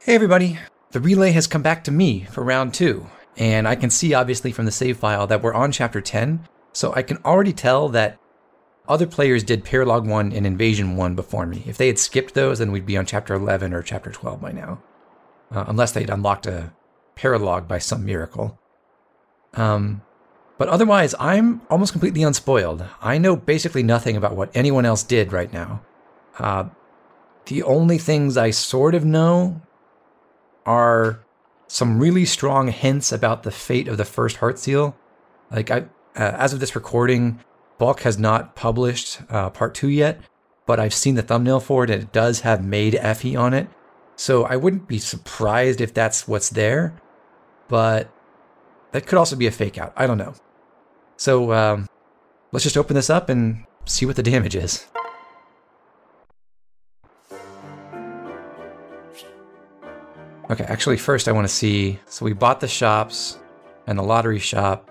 Hey everybody, the relay has come back to me for round 2, and I can see obviously from the save file that we're on chapter 10, so I can already tell that other players did Paralogue 1 and Invasion 1 before me. If they had skipped those, then we'd be on chapter 11 or chapter 12 by now, unless they'd unlocked a paralogue by some miracle. But otherwise, I'm almost completely unspoiled. I know basically nothing about what anyone else did right now. The only things I sort of know are some really strong hints about the fate of the first Heart Seal. Like, as of this recording, Balk has not published part 2 yet, but I've seen the thumbnail for it, and it does have Maid Effie on it. So I wouldn't be surprised if that's what's there, but that could also be a fake out. I don't know. So let's just open this up and see what the damage is. Okay, actually first I want to see, so we bought the shops and the lottery shop,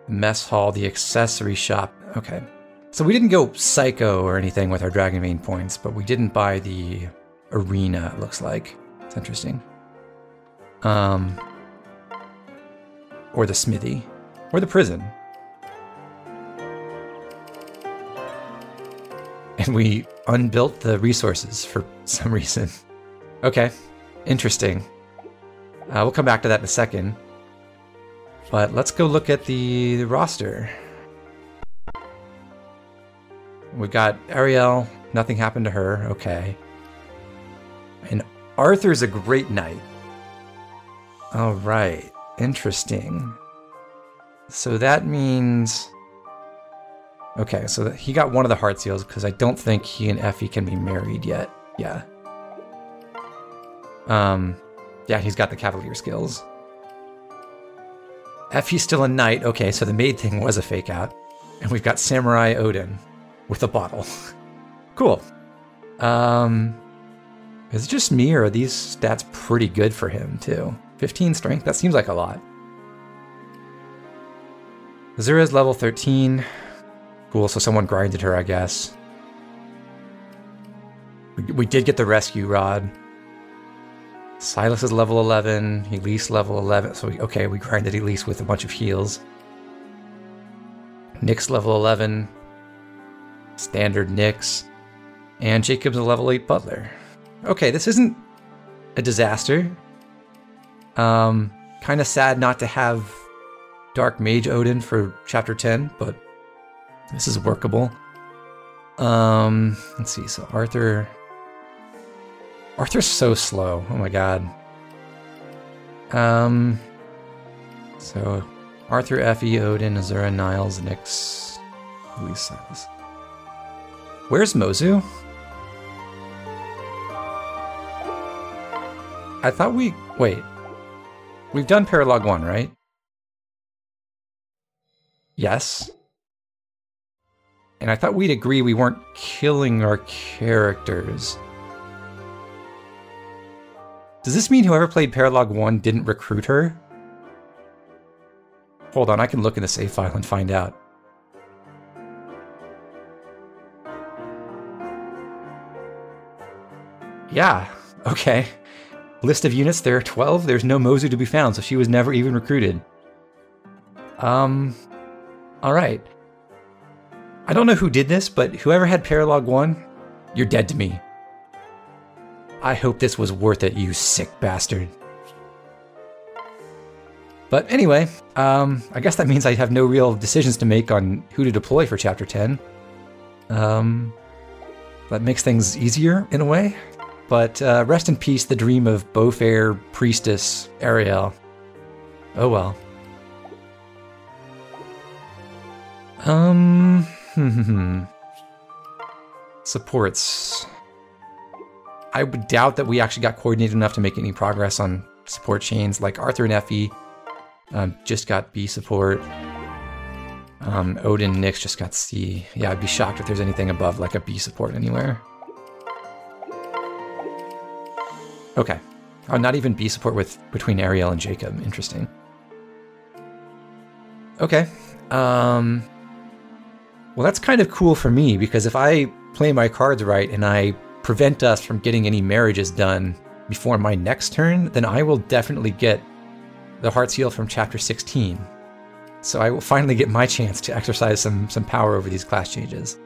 mess hall, the accessory shop. Okay, so we didn't go psycho or anything with our Dragon Vein points, but we didn't buy the arena, it looks like. It's interesting. Or the smithy, or the prison. And we unbuilt the resources for some reason. Okay, interesting. We'll come back to that in a second. But let's go look at the roster. We've got Ariel, nothing happened to her, okay. And Arthur's a great knight. Alright, interesting. So that means... Okay, so he got one of the Heart Seals, because I don't think he and Effie can be married yet. Yeah. Yeah, he's got the Cavalier skills. Effie's still a knight. Okay, so the maid thing was a fake out. And we've got Samurai Odin with a bottle. Cool. Is it just me, or are these stats pretty good for him, too? 15 strength? That seems like a lot. Azura's level 13. Cool, so someone grinded her, I guess. We did get the rescue rod. Silas is level 11, Elise level 11, so we grinded Elise with a bunch of heals. Nyx level 11, standard Nyx, and Jacob's a level 8 butler. Okay, this isn't a disaster. Kind of sad not to have Dark Mage Odin for chapter 10, but this is workable. Let's see, so Arthur's so slow. Oh my god. So Arthur, Effie, Odin, Azura, Niles, Nyx, Elise, Silas. Where's Mozu? I thought wait. We've done Paralogue 1, right? Yes. And I thought we'd agree we weren't killing our characters. Does this mean whoever played Paralogue 1 didn't recruit her? Hold on, I can look in the save file and find out. Yeah, okay. List of units, there are 12. There's no Mozu to be found, so she was never even recruited. Alright. I don't know who did this, but whoever had Paralogue 1, you're dead to me. I hope this was worth it, you sick bastard. But anyway, I guess that means I have no real decisions to make on who to deploy for Chapter 10. That makes things easier, in a way. But rest in peace, the dream of Beaufair Priestess Ariel. Oh well. Supports. I would doubt that we actually got coordinated enough to make any progress on support chains. Like Arthur and Effie just got B support. Odin and Nyx just got C. Yeah, I'd be shocked if there's anything above like a B support anywhere. Okay. Oh, not even B support between Ariel and Jacob. Interesting. Okay. Well, that's kind of cool for me, because if I play my cards right and I prevent us from getting any marriages done before my next turn, then I will definitely get the Heart Seal from Chapter 16. So I will finally get my chance to exercise some power over these class changes.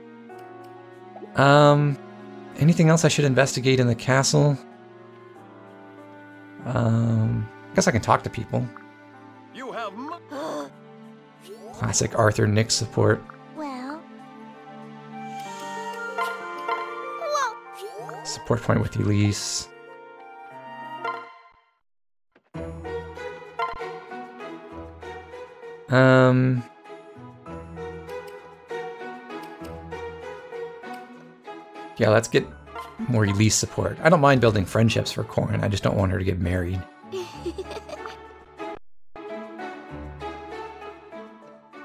Anything else I should investigate in the castle? I guess I can talk to people. You have Classic Arthur Nick support. Well. Support point with Elise. Yeah, let's get more Elise support. I don't mind building friendships for Corrin, I just don't want her to get married.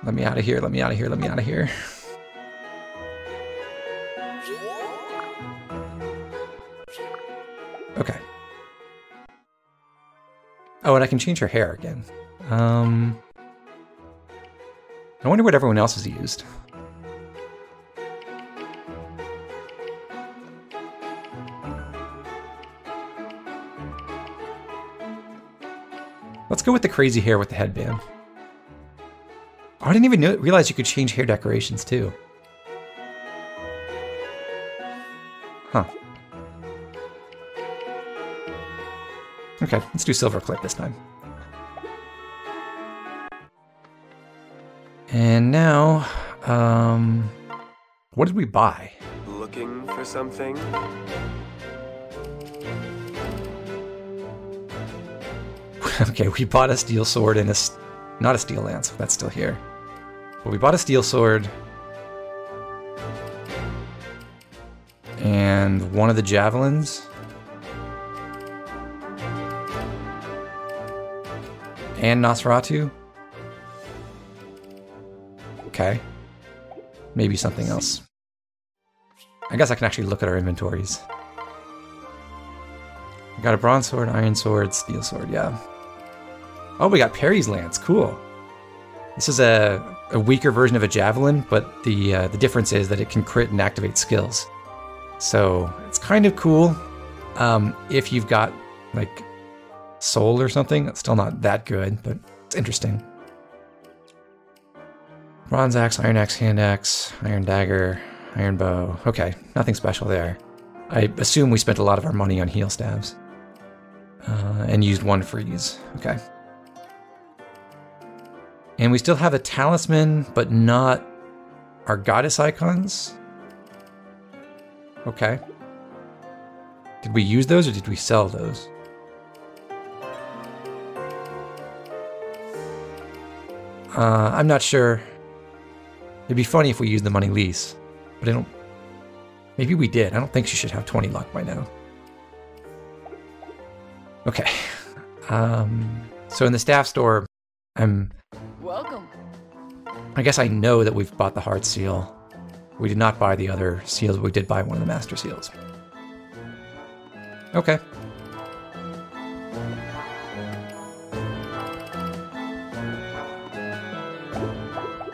Let me out of here, let me out of here, let me out of here. Okay. Oh, and I can change her hair again. I wonder what everyone else has used. Let's go with the crazy hair with the headband. Oh, I didn't even realize you could change hair decorations too. Huh. Okay, let's do silver clip this time. And now, what did we buy? looking for something. Okay, we bought a steel sword and not a steel lance, that's still here. But we bought a steel sword. And one of the javelins. And Nosferatu. Okay. Maybe something else. I guess I can actually look at our inventories. We got a bronze sword, iron sword, steel sword, yeah. Oh, we got Perry's lance, cool. This is a weaker version of a javelin, but the difference is that it can crit and activate skills. So it's kind of cool. If you've got like soul or something, it's still not that good, but it's interesting. Bronze axe, hand axe, iron dagger, iron bow. Okay, nothing special there. I assume we spent a lot of our money on heal stabs. And used one freeze. Okay. And we still have a talisman, but not our goddess icons. Okay. Did we use those or did we sell those? I'm not sure. It'd be funny if we used the money lease, but I don't... Maybe we did. I don't think she should have 20 luck by now. Okay. So in the staff store, Welcome. I guess I know that we've bought the heart seal. We did not buy the other seals, but we did buy one of the master seals. Okay.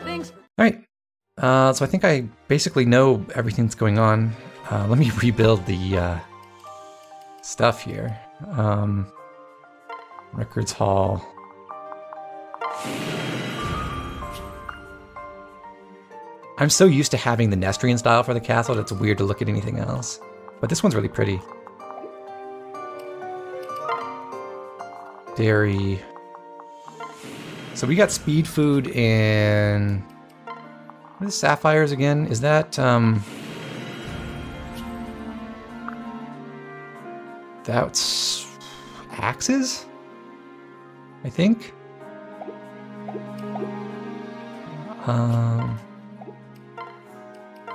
Thanks. Alright. So I think I basically know everything that's going on. Let me rebuild the stuff here. Records Hall. I'm so used to having the Nestrian style for the castle that it's weird to look at anything else. But this one's really pretty. Dairy. So we got speed food and... What is sapphires again? Is that, that's axes? I think?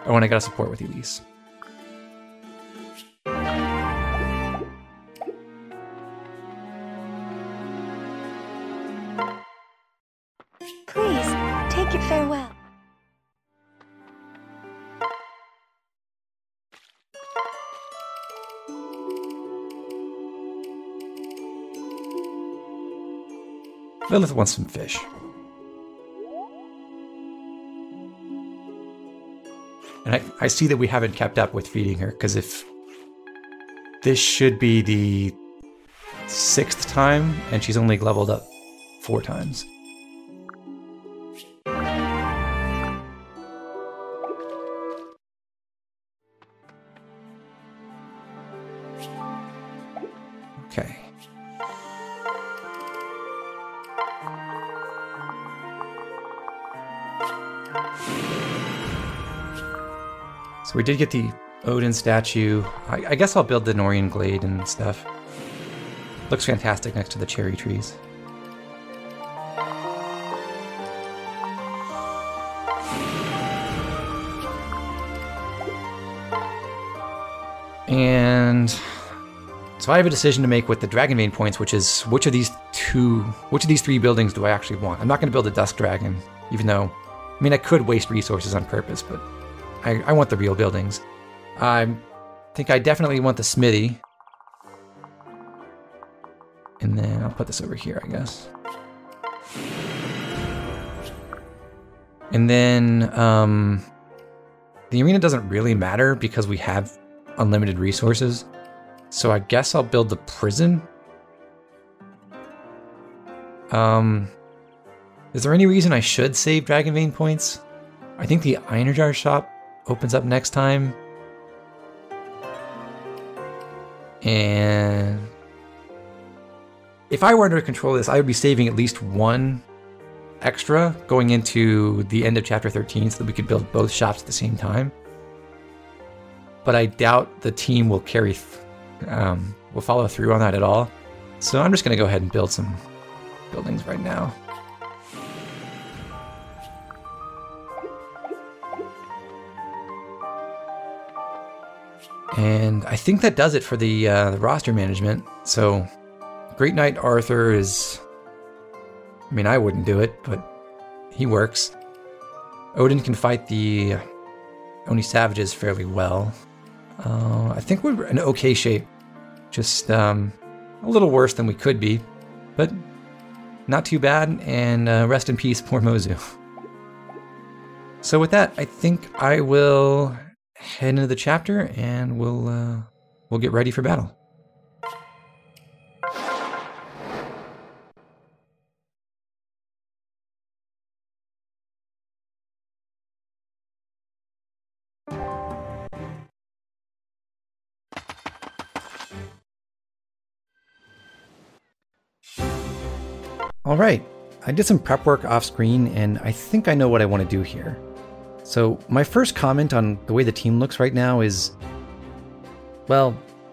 Oh, and I gotta support with Elise. Please, take your farewell. Lilith wants some fish. And I see that we haven't kept up with feeding her, because if this should be the 6th time, and she's only leveled up 4 times. Okay. So we did get the Odin statue. I guess I'll build the Norian Glade and stuff. Looks fantastic next to the cherry trees. And so I have a decision to make with the Dragon Vein points, which is which of these 3 buildings do I actually want? I'm not going to build a Dusk Dragon, even though, I mean, I could waste resources on purpose, but I want the real buildings. I think I definitely want the smithy. And then I'll put this over here, I guess. And then the arena doesn't really matter because we have unlimited resources. So I guess I'll build the prison. Is there any reason I should save Dragon Vein points? I think the Iron Jar shop opens up next time. And if I were to control this, I would be saving at least 1 extra going into the end of chapter 13 so that we could build both shops at the same time. But I doubt the team will will follow through on that at all. So I'm just going to go ahead and build some buildings right now. And I think that does it for the roster management. So Great Knight Arthur is, I mean, I wouldn't do it, but he works. Odin can fight the Oni Savages fairly well. I think we're in okay shape. Just a little worse than we could be, but not too bad, and rest in peace, poor Mozu. So with that, I think I will head into the chapter, and we'll get ready for battle. Alright, I did some prep work off screen, and I think I know what I want to do here. So my first comment on the way the team looks right now is, well,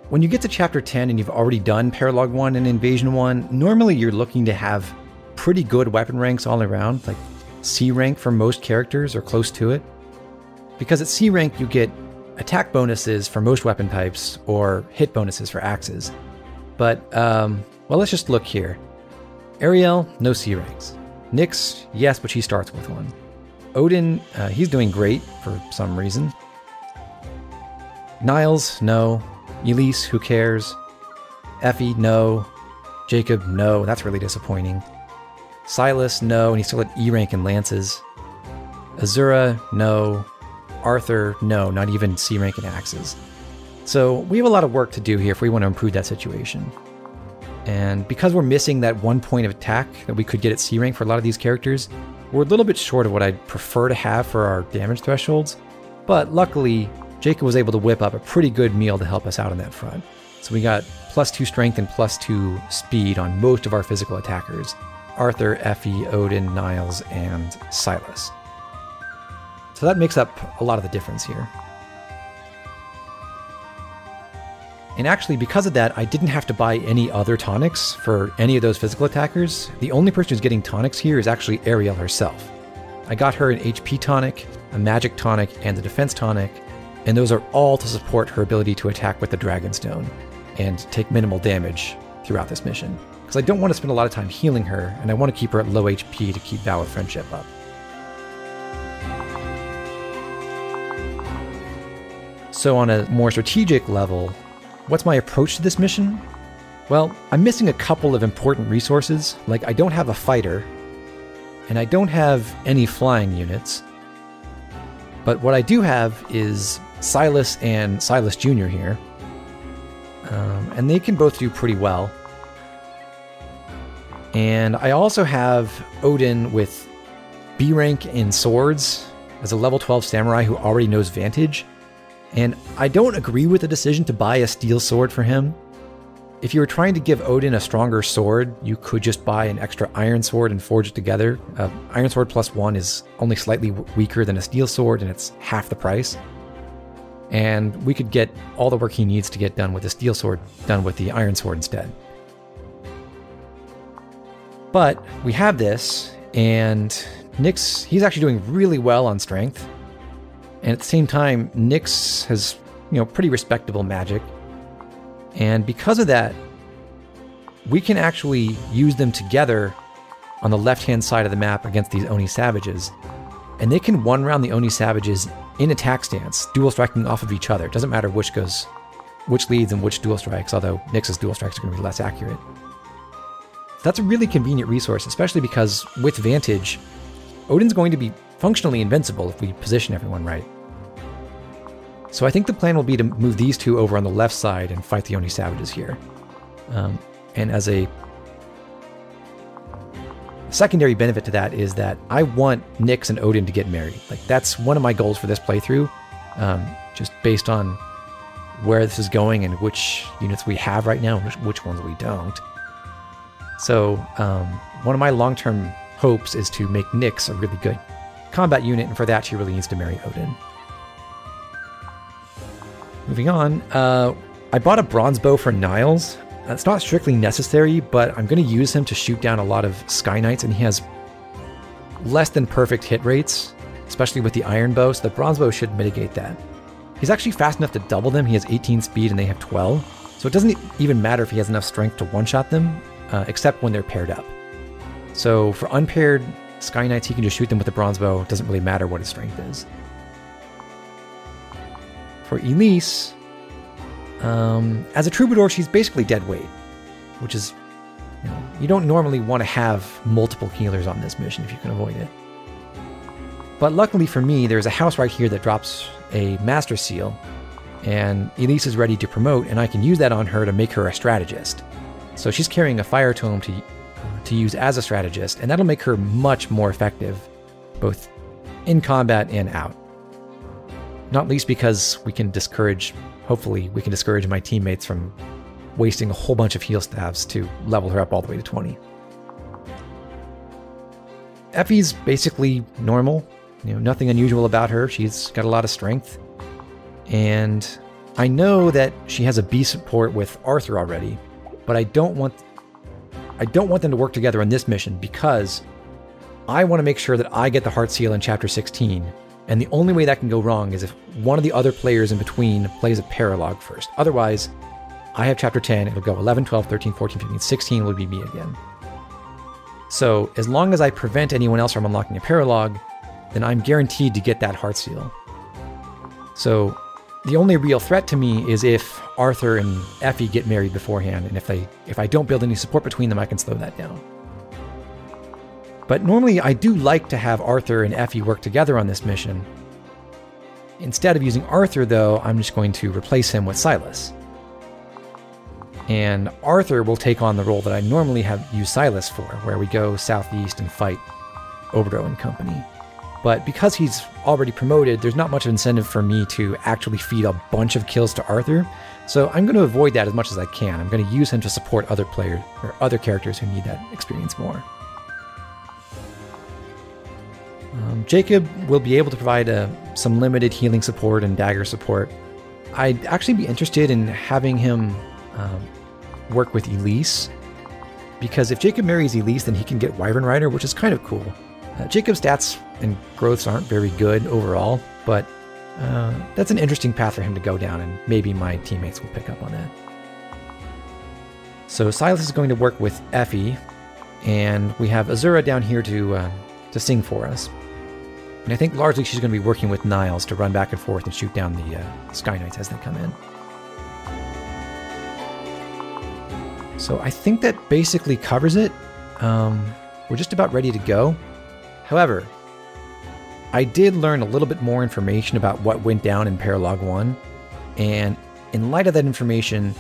when you get to chapter 10 and you've already done Paralogue 1 and Invasion 1, normally you're looking to have pretty good weapon ranks all around, like C rank for most characters or close to it. Because at C rank you get attack bonuses for most weapon types or hit bonuses for axes. But, well, let's just look here. Ariel, no C ranks. Nyx, yes, but she starts with one. Odin, he's doing great for some reason. Niles, no. Elise, who cares? Effie, no. Jacob, no. That's really disappointing. Silas, no, and he's still at E rank in lances. Azura, no. Arthur, no, not even C rank in axes. So we have a lot of work to do here if we want to improve that situation. And because we're missing that 1 point of attack that we could get at C rank for a lot of these characters, we're a little bit short of what I'd prefer to have for our damage thresholds. But luckily, Jacob was able to whip up a pretty good meal to help us out on that front. So we got +2 strength and +2 speed on most of our physical attackers. Arthur, Effie, Odin, Niles, and Silas. So that makes up a lot of the difference here. And actually, because of that, I didn't have to buy any other tonics for any of those physical attackers. The only person who's getting tonics here is actually Ariel herself. I got her an HP tonic, a magic tonic, and a defense tonic, and those are all to support her ability to attack with the Dragonstone and take minimal damage throughout this mission. Because I don't want to spend a lot of time healing her, and I want to keep her at low HP to keep Vow of Friendship up. So on a more strategic level, what's my approach to this mission? Well, I'm missing a couple of important resources, like I don't have a fighter, and I don't have any flying units. But what I do have is Silas and Silas Jr. here. And they can both do pretty well. And I also have Odin with B rank in swords as a level 12 samurai who already knows Vantage. And I don't agree with the decision to buy a steel sword for him. If you were trying to give Odin a stronger sword, you could just buy an extra iron sword and forge it together. Iron sword +1 is only slightly weaker than a steel sword, and it's half the price. And we could get all the work he needs to get done with the steel sword done with the iron sword instead. But we have this, and Nyx, he's actually doing really well on strength. And at the same time, Nyx has, pretty respectable magic. And because of that, we can actually use them together on the left-hand side of the map against these Oni savages. And they can one-round the Oni savages in attack stance, dual striking off of each other. It doesn't matter which leads and which dual strikes, although Nyx's dual strikes are going to be less accurate. That's a really convenient resource, especially because with Vantage, Odin's going to be functionally invincible if we position everyone right. So I think the plan will be to move these two over on the left side and fight the Oni savages here. And as a secondary benefit to that is that I want Nyx and Odin to get married. Like, that's one of my goals for this playthrough, just based on where this is going and which units we have right now and which ones we don't. So one of my long-term hopes is to make Nyx a really good combat unit, and for that she really needs to marry Odin. Moving on, I bought a bronze bow for Niles. It's not strictly necessary, but I'm going to use him to shoot down a lot of Sky Knights, and he has less than perfect hit rates, especially with the iron bow, so the bronze bow should mitigate that. He's actually fast enough to double them. He has 18 speed and they have 12, so it doesn't even matter if he has enough strength to one-shot them, except when they're paired up. So for unpaired Sky Knights, he can just shoot them with the bronze bow. It doesn't really matter what his strength is. For Elise, as a troubadour, she's basically dead weight, which is, you don't normally want to have multiple healers on this mission if you can avoid it. But luckily for me, there's a house right here that drops a Master Seal, and Elise is ready to promote, and I can use that on her to make her a strategist. So she's carrying a Fire Tome to use as a strategist, and that'll make her much more effective, both in combat and out. Not least because hopefully we can discourage my teammates from wasting a whole bunch of heal staves to level her up all the way to 20. Effie's basically normal, nothing unusual about her. She's got a lot of strength. And I know that she has a B support with Arthur already, but I don't want them to work together on this mission because I want to make sure that I get the Heart Seal in Chapter 16. And the only way that can go wrong is if one of the other players in between plays a paralogue first. Otherwise, I have Chapter 10, it'll go 11, 12, 13, 14, 15, 16 will be me again. So as long as I prevent anyone else from unlocking a paralogue, then I'm guaranteed to get that Heart Seal. So the only real threat to me is if Arthur and Effie get married beforehand, and if I don't build any support between them, I can slow that down. But normally I do like to have Arthur and Effie work together on this mission. Instead of using Arthur, though, I'm just going to replace him with Silas. And Arthur will take on the role that I normally have used Silas for, where we go southeast and fight Oberdro and company. But because he's already promoted, there's not much of incentive for me to actually feed a bunch of kills to Arthur, so I'm going to avoid that as much as I can. I'm going to use him to support other players or other characters who need that experience more. Jacob will be able to provide some limited healing support and dagger support. I'd actually be interested in having him work with Elise, because if Jacob marries Elise, then he can get Wyvern Rider, which is kind of cool. Jacob's stats and growths aren't very good overall, but that's an interesting path for him to go down, and maybe my teammates will pick up on that. So Silas is going to work with Effie, and we have Azura down here to sing for us. And I think largely she's going to be working with Niles to run back and forth and shoot down the Sky Knights as they come in. So I think that basically covers it. We're just about ready to go. However, I did learn a little bit more information about what went down in Paralogue 1, and in light of that information,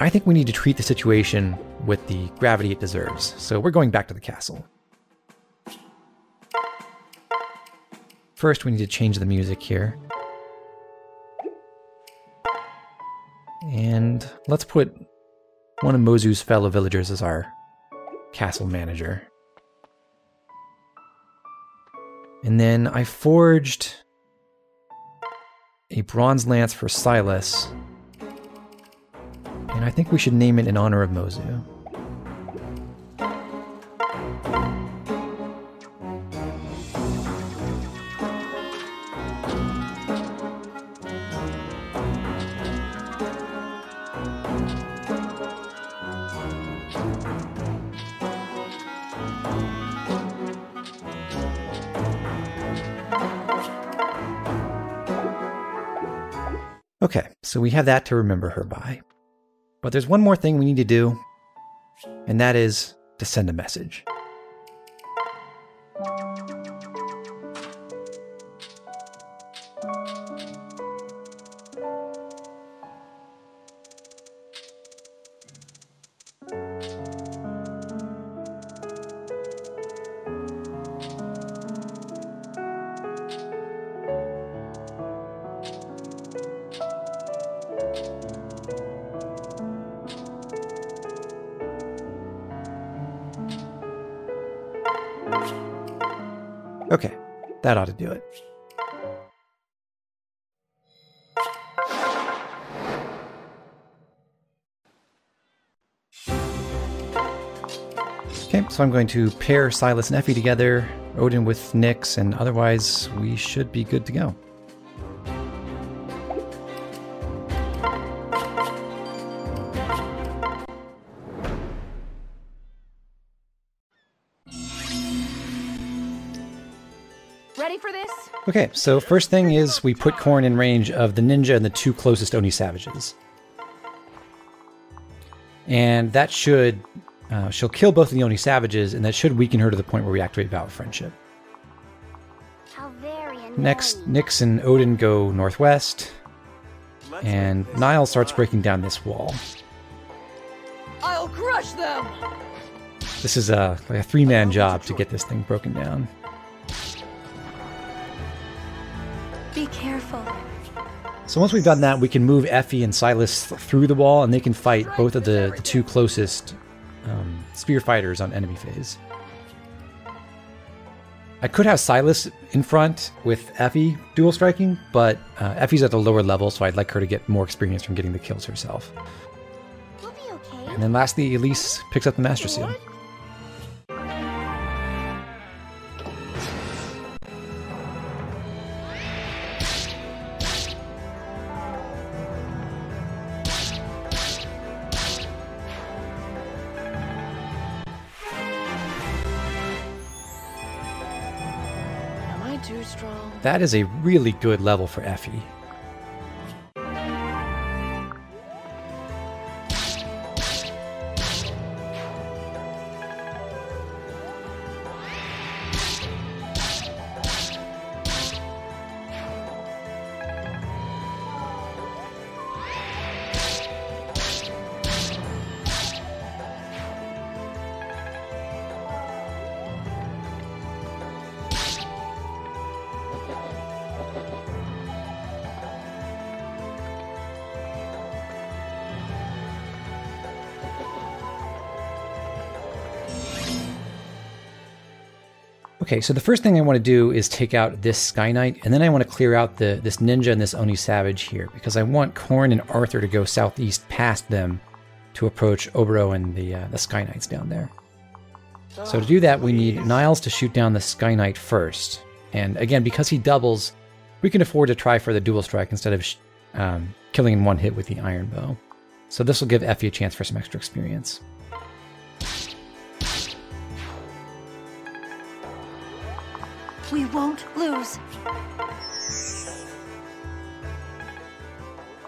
I think we need to treat the situation with the gravity it deserves. So we're going back to the castle. First, we need to change the music here. And let's put one of Mozu's fellow villagers as our castle manager. And then I forged a bronze lance for Silas. And I think we should name it in honor of Mozu. Okay, so we have that to remember her by. But there's one more thing we need to do, and that is to send a message. Okay, that ought to do it. Okay, so I'm going to pair Silas and Effie together, Odin with Nyx, and otherwise we should be good to go. Ready for this? Okay, so first thing is we put Corrin in range of the ninja and the two closest Oni savages. And that should... she'll kill both of the Oni savages, and that should weaken her to the point where we activate Vow of Friendship. How very annoying. Next, Nyx and Odin go northwest, and Niall starts breaking down this wall. I'll crush them! This is like a three-man job to get this thing broken down. Be careful. So once we've done that, we can move Effie and Silas through the wall, and they can fight both of the two closest spear fighters on enemy phase. I could have Silas in front with Effie dual striking, but Effie's at the lower level, so I'd like her to get more experience from getting the kills herself. We'll be okay. And then lastly, Elise picks up the Master Seal. Too strong. That is a really good level for Effie. Okay, so the first thing I want to do is take out this Sky Knight, and then I want to clear out this ninja and this Oni Savage here, because I want Corrin and Arthur to go southeast past them to approach Obero and the Sky Knights down there. So to do that, we need Niles to shoot down the Sky Knight first. And again, because he doubles, we can afford to try for the dual strike instead of killing in one hit with the Iron Bow. So this will give Effie a chance for some extra experience. We won't lose.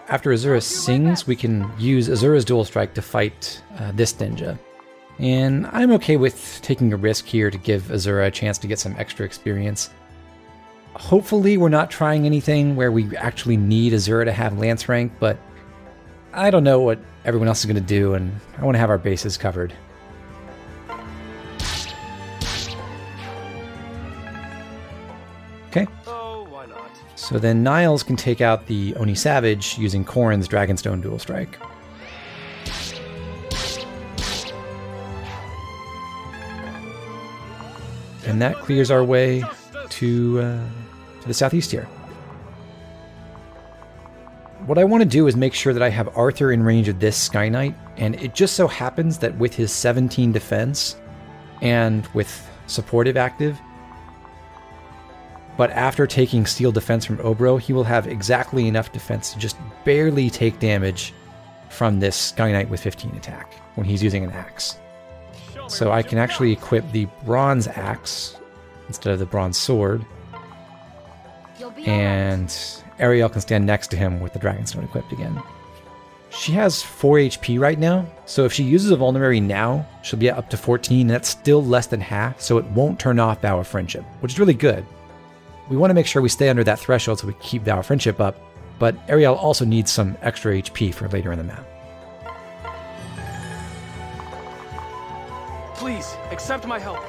After Azura sings, we can use Azura's dual strike to fight this ninja. And I'm okay with taking a risk here to give Azura a chance to get some extra experience. Hopefully we're not trying anything where we actually need Azura to have Lance rank, but I don't know what everyone else is going to do, and I want to have our bases covered. Okay. Oh, why not? So then Niles can take out the Oni Savage using Corrin's Dragonstone Dual Strike. And that clears our way to the southeast here. What I want to do is make sure that I have Arthur in range of this Sky Knight, and it just so happens that with his 17 defense and with supportive active, but after taking steel defense from Obro, he will have exactly enough defense to just barely take damage from this Sky Knight with 15 attack when he's using an axe. So I can actually equip the bronze axe instead of the bronze sword, and Ariel can stand next to him with the Dragonstone equipped again. She has 4 HP right now, so if she uses a Vulnerary now, she'll be up to 14, and that's still less than half, so it won't turn off Vow of Friendship, which is really good. We want to make sure we stay under that threshold so we keep Vow of Friendship up, but Ariel also needs some extra HP for later in the map. Please, accept my help.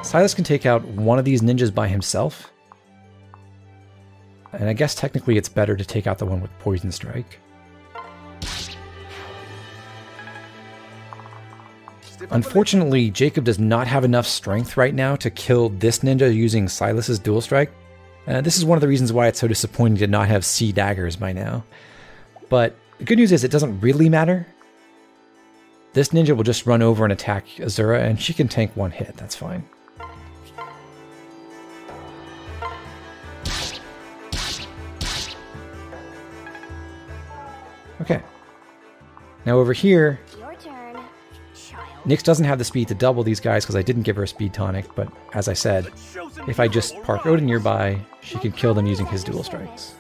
Silas can take out one of these ninjas by himself, and I guess technically it's better to take out the one with Poison Strike. Unfortunately, Jacob does not have enough strength right now to kill this ninja using Silas's Dual Strike. This is one of the reasons why it's so disappointing to not have C daggers by now. But the good news is it doesn't really matter. This ninja will just run over and attack Azura, and she can tank one hit, that's fine. Okay. Now over here, Your turn, child. Nyx doesn't have the speed to double these guys because I didn't give her a speed tonic, but as I said, if I just park Odin nearby, she can kill them using his dual strikes.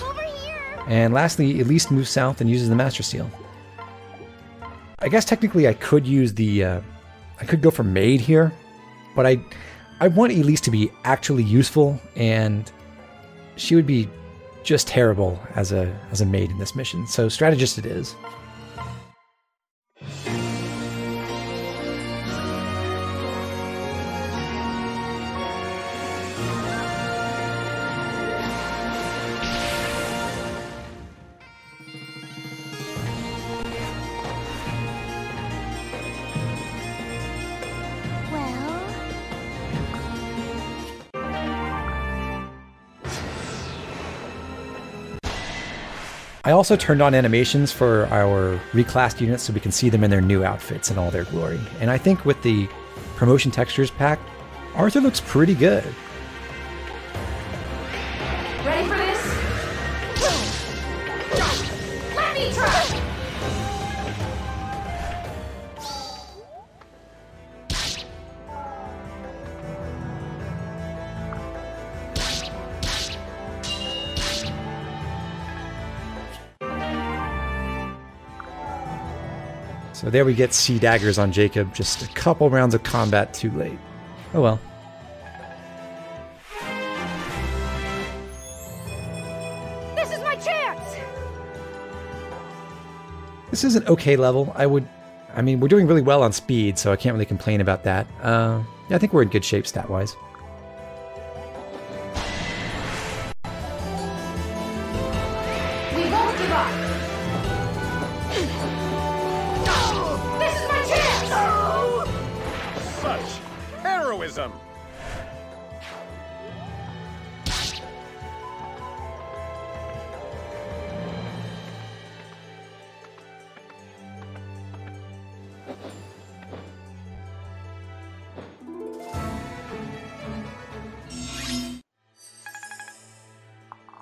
Over here. And lastly, Elise moves south and uses the Master Seal. I guess technically I could use the, I could go for Maid here, but I want Elise to be actually useful, and she would be just terrible as a maid in this mission. So strategist it is. I also turned on animations for our reclassed units so we can see them in their new outfits in all their glory. And I think with the promotion textures pack, Arthur looks pretty good. Ready for this? Let me try! So there we get C daggers on Jacob, just a couple rounds of combat too late. Oh well. This is my chance! This is an okay level. I mean, we're doing really well on speed, so I can't really complain about that. Yeah, I think we're in good shape stat-wise. We won't give up! This is my chance! Such heroism!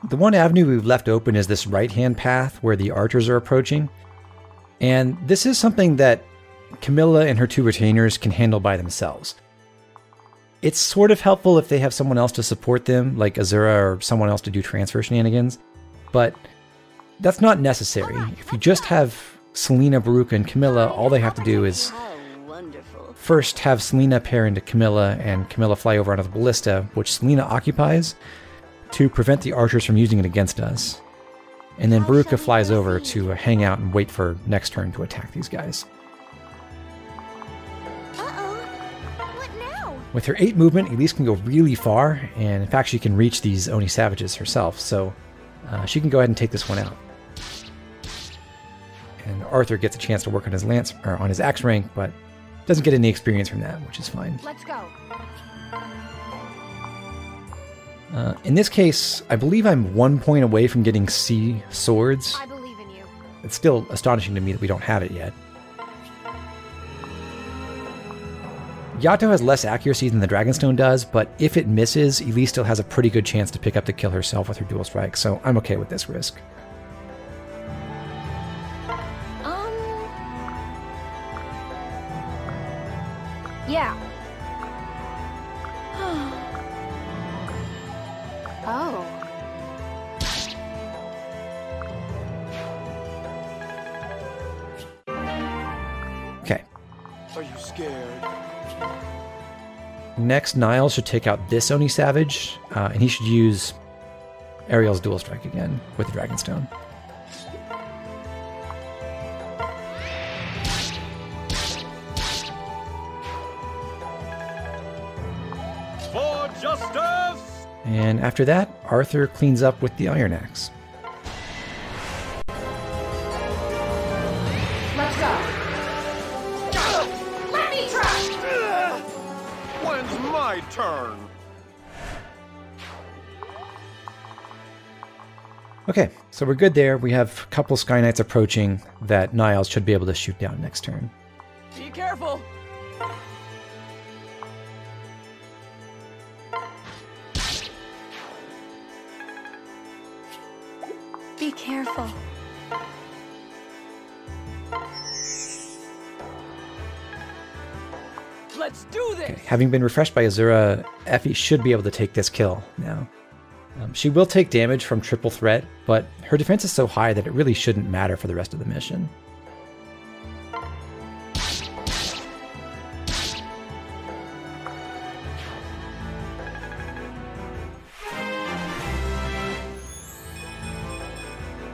The one avenue we've left open is this right-hand path where the archers are approaching. And this is something that Camilla and her two retainers can handle by themselves. It's sort of helpful if they have someone else to support them, like Azura or someone else to do transfer shenanigans, but that's not necessary. If you just have Selena, Baruch, and Camilla, all they have to do is first have Selena pair into Camilla and Camilla fly over onto the ballista, which Selena occupies to prevent the archers from using it against us. And then Veruca flies over to hang out and wait for next turn to attack these guys. What now? With her 8 movement, Elise can go really far, and in fact she can reach these Oni savages herself, so she can go ahead and take this one out. And Arthur gets a chance to work on his lance or on his axe rank, but doesn't get any experience from that, which is fine. Let's go. In this case, I believe I'm 1 point away from getting C swords. I believe in you. It's still astonishing to me that we don't have it yet. Yato has less accuracy than the Dragonstone does, but if it misses, Elise still has a pretty good chance to pick up the kill herself with her dual strike, so I'm okay with this risk. Yeah. Oh. Okay. Are you scared? Next, Niles should take out this Oni Savage, and he should use Ariel's dual strike again with the Dragonstone. For justice! And after that, Arthur cleans up with the Iron Axe. Let's go. Let me try. When's my turn? Okay, so we're good there. We have a couple Sky Knights approaching that Niles should be able to shoot down next turn. Be careful! Be careful. Let's do this! Okay, having been refreshed by Azura, Effie should be able to take this kill now. She will take damage from triple threat, but her defense is so high that it really shouldn't matter for the rest of the mission.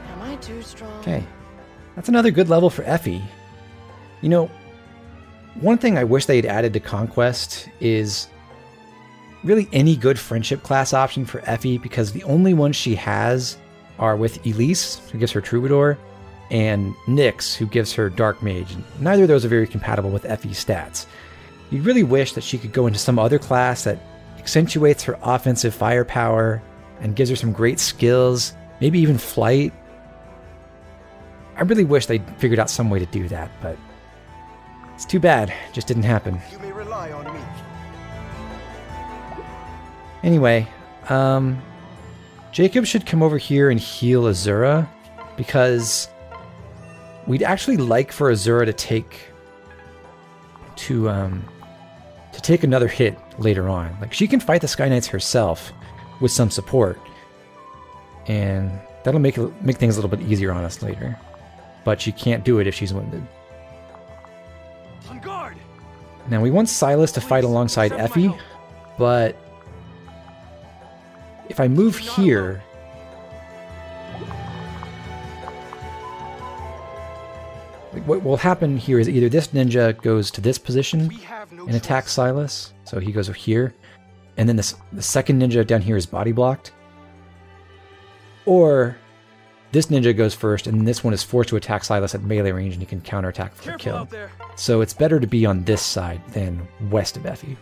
Am I too strong? Okay, that's another good level for Effie. You know, one thing I wish they had added to Conquest is really any good friendship class option for Effie, because the only ones she has are with Elise, who gives her Troubadour, and Nyx, who gives her Dark Mage. Neither of those are very compatible with Effie's stats. You'd really wish that she could go into some other class that accentuates her offensive firepower and gives her some great skills, maybe even flight. I really wish they'd figured out some way to do that, but it's too bad. It just didn't happen. You may rely on me. Anyway, Jacob should come over here and heal Azura, because we'd actually like for Azura to take another hit later on. Like, she can fight the Sky Knights herself with some support, and that'll make things a little bit easier on us later. But she can't do it if she's wounded. On guard! Now, we want Silas to fight alongside Effie, but if I move here, what will happen here is either this ninja goes to this position and attacks Silas, so he goes over here, and then the second ninja down here is body blocked, or this ninja goes first, and this one is forced to attack Silas at melee range, and he can counterattack for a kill. So it's better to be on this side than west of Effie.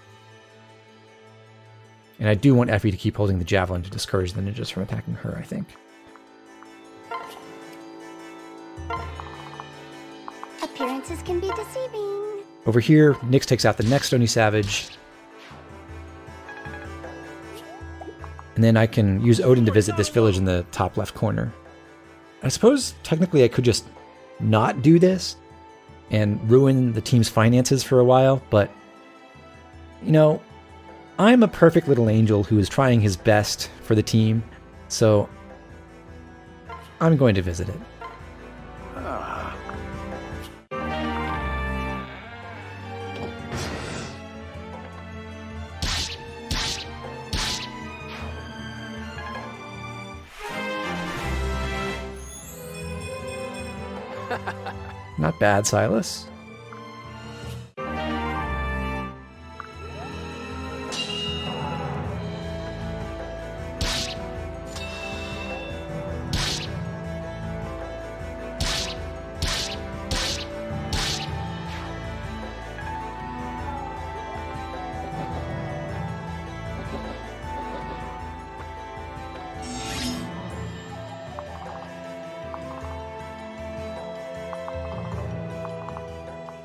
And I do want Effie to keep holding the javelin to discourage the ninjas from attacking her, I think. Appearances can be deceiving. Over here, Nyx takes out the next Oni Savage. And then I can use Odin to visit this village in the top left corner. I suppose, technically, I could just not do this and ruin the team's finances for a while, but, you know, I'm a perfect little angel who is trying his best for the team, so I'm going to visit it. Not bad, Silas.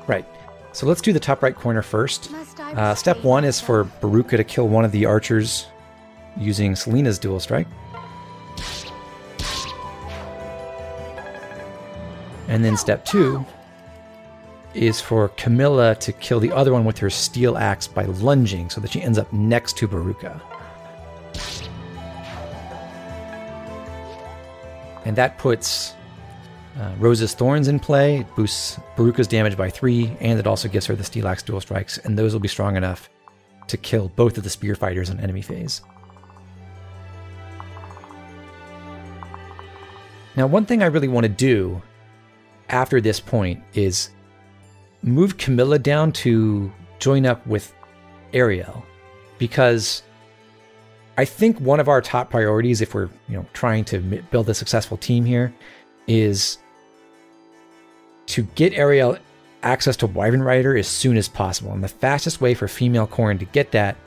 Right, so let's do the top right corner first. Step 1 is for Baruka to kill one of the archers using Selena's dual strike. And then step 2 is for Camilla to kill the other one with her steel axe by lunging so that she ends up next to Baruka. And that puts Rose's Thorns in play. It boosts Baruka's damage by 3, and it also gives her the Steel Axe dual strikes, and those will be strong enough to kill both of the spear fighters in enemy phase. Now, one thing I really want to do after this point is move Camilla down to join up with Ariel, because I think one of our top priorities, if we're trying to build a successful team here, is to get Ariel access to Wyvern Rider as soon as possible. And the fastest way for female Corrin to get that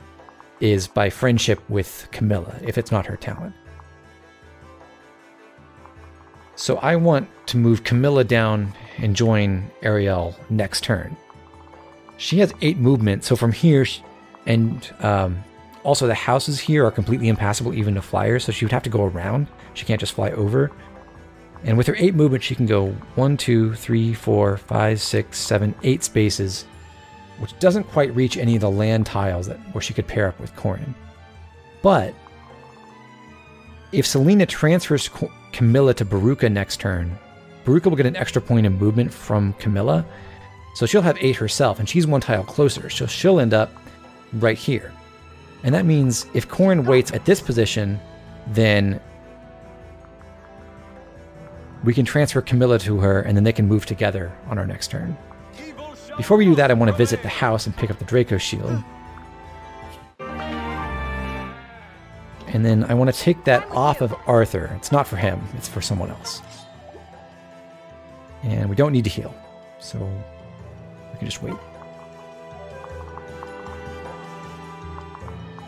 is by friendship with Camilla, if it's not her talent. So I want to move Camilla down and join Ariel next turn. She has 8 movement, so from here, and also the houses here are completely impassable even to flyers, so she would have to go around. She can't just fly over. And with her 8 movement, she can go 1, 2, 3, 4, 5, 6, 7, 8 spaces, which doesn't quite reach any of the land tiles where she could pair up with Corrin. But if Selena transfers Camilla to Baruka next turn, Baruka will get an extra point of movement from Camilla, so she'll have 8 herself, and she's 1 tile closer, so she'll end up right here. And that means if Corrin waits at this position, then we can transfer Camilla to her, and then they can move together on our next turn. Before we do that, I want to visit the house and pick up the Draco Shield. And then I want to take that off of Arthur. It's not for him, it's for someone else. And we don't need to heal, so we can just wait.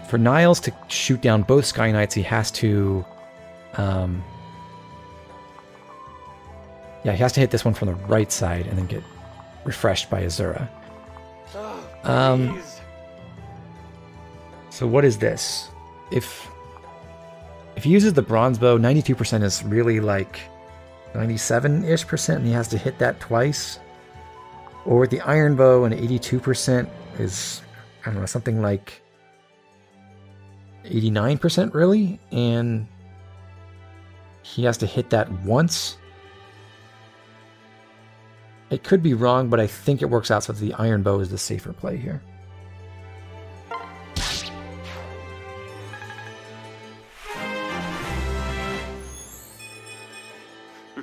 For Niles to shoot down both Sky Knights, he has to... he has to hit this one from the right side and then get refreshed by Azura. So what is this? If he uses the bronze bow, 92% is really like 97-ish%, and he has to hit that twice. Or with the iron bow, and 82% is, I don't know, something like 89% really, and he has to hit that once. It could be wrong, but I think it works out so that the iron bow is the safer play here.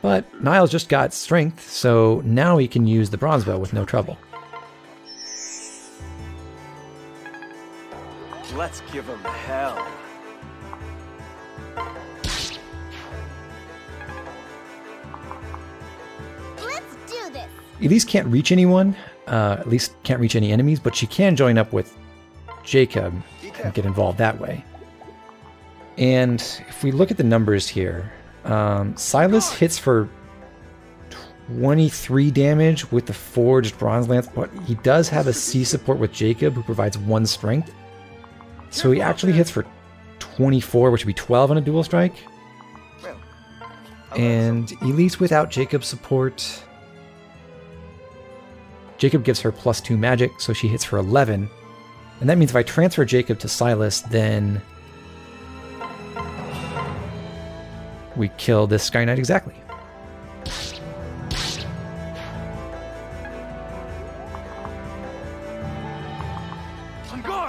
But Niles just got strength, so now he can use the bronze bow with no trouble. Let's give him hell. Elise can't reach anyone, at least can't reach any enemies, but she can join up with Jacob and get involved that way. And if we look at the numbers here, Silas hits for 23 damage with the forged bronze lance, but he does have a C support with Jacob who provides 1 strength. So he actually hits for 24, which would be 12 on a dual strike. And Elise without Jacob's support... Jacob gives her +2 magic, so she hits for 11. And that means if I transfer Jacob to Silas, then we kill this Sky Knight exactly.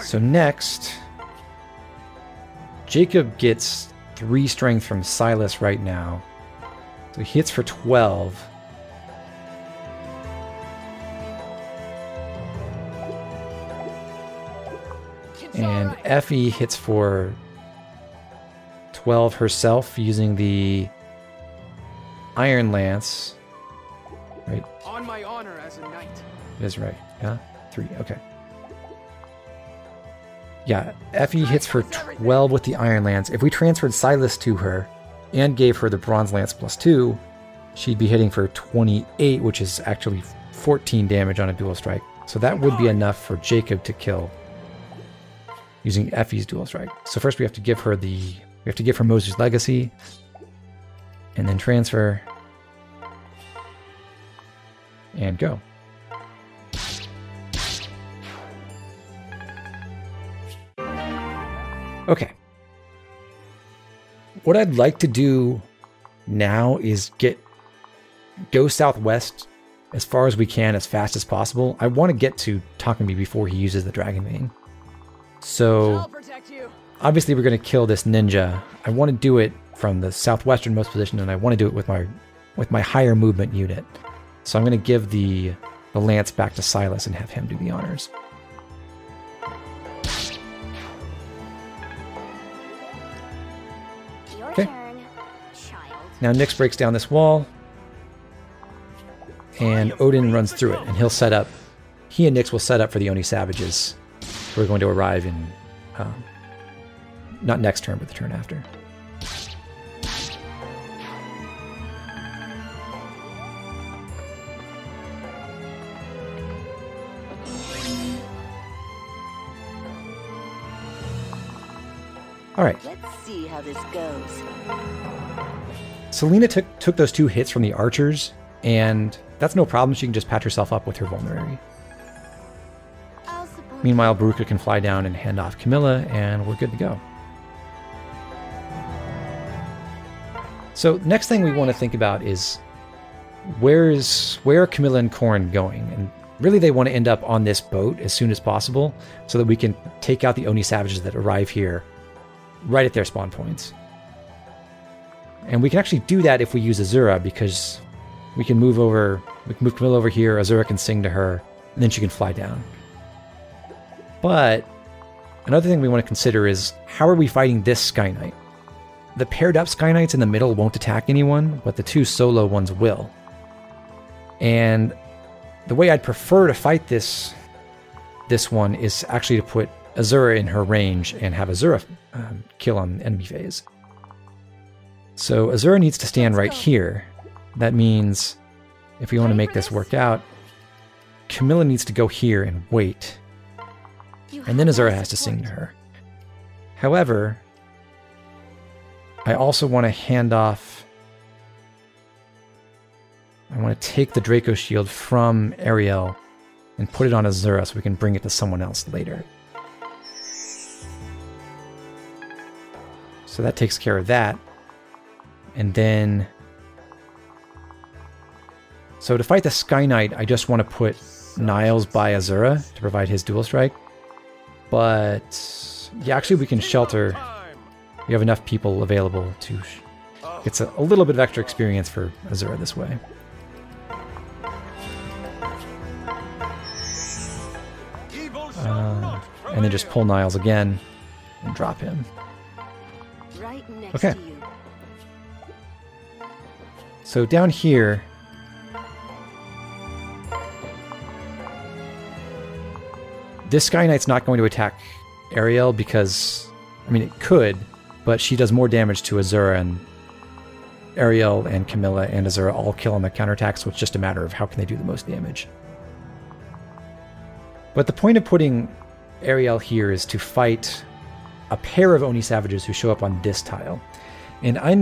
So next, Jacob gets 3 strength from Silas right now. So he hits for 12. And Effie hits for 12 herself using the Iron Lance. Right? On my honor as a knight. It is right. Yeah? 3. Okay. Yeah, Effie hits for 12 with the Iron Lance. If we transferred Silas to her and gave her the Bronze Lance +2, she'd be hitting for 28, which is actually 14 damage on a dual strike. So that would be enough for Jacob to kill using Effie's dual strike. So first we have to give her Moses' Legacy, and then transfer, and go. Okay. What I'd like to do now is go southwest as far as we can, as fast as possible. I want to get to Takumi before he uses the Dragon Vein. So obviously we're going to kill this ninja. I want to do it from the southwesternmost position, and I want to do it with my higher movement unit. So I'm going to give the lance back to Silas and have him do the honors. Okay. Now Nyx breaks down this wall, and Odin runs through it, and he and Nyx will set up for the Oni Savages, who are going to arrive in, not next turn, but the turn after. All right. Let's see how this goes. Selena took those 2 hits from the archers, and that's no problem. She can just patch herself up with her vulnerary. Meanwhile, Baruka can fly down and hand off Camilla, and we're good to go. So next thing we want to think about is where are Camilla and Corrin going? And really they want to end up on this boat as soon as possible so that we can take out the Oni Savages that arrive here right at their spawn points. And we can actually do that if we use Azura, because we can move Camilla over here, Azura can sing to her, and then she can fly down. But another thing we want to consider is, how are we fighting this Sky Knight? The paired up Sky Knights in the middle won't attack anyone, but the 2 solo ones will. And the way I'd prefer to fight this one is actually to put Azura in her range and have Azura kill on the enemy phase. So Azura needs to stand right here. That means if we want to make this work out, Camilla needs to go here and wait. And then Azura has to sing to her. However, I also want to hand off... I want to take the Draco Shield from Ariel and put it on Azura so we can bring it to someone else later. So that takes care of that. And then... So to fight the Sky Knight, I just want to put Niles by Azura to provide his dual strike. But... yeah, actually we can shelter... We have enough people available to... It's a little bit of extra experience for Azura this way. And then just pull Niles again and drop him. Okay. So down here... This Sky Knight's not going to attack Ariel because... I mean, it could, but she does more damage to Azura, and Ariel and Camilla and Azura all kill on the counterattack, so it's just a matter of how can they do the most damage. But the point of putting Ariel here is to fight a pair of Oni Savages who show up on this tile. And I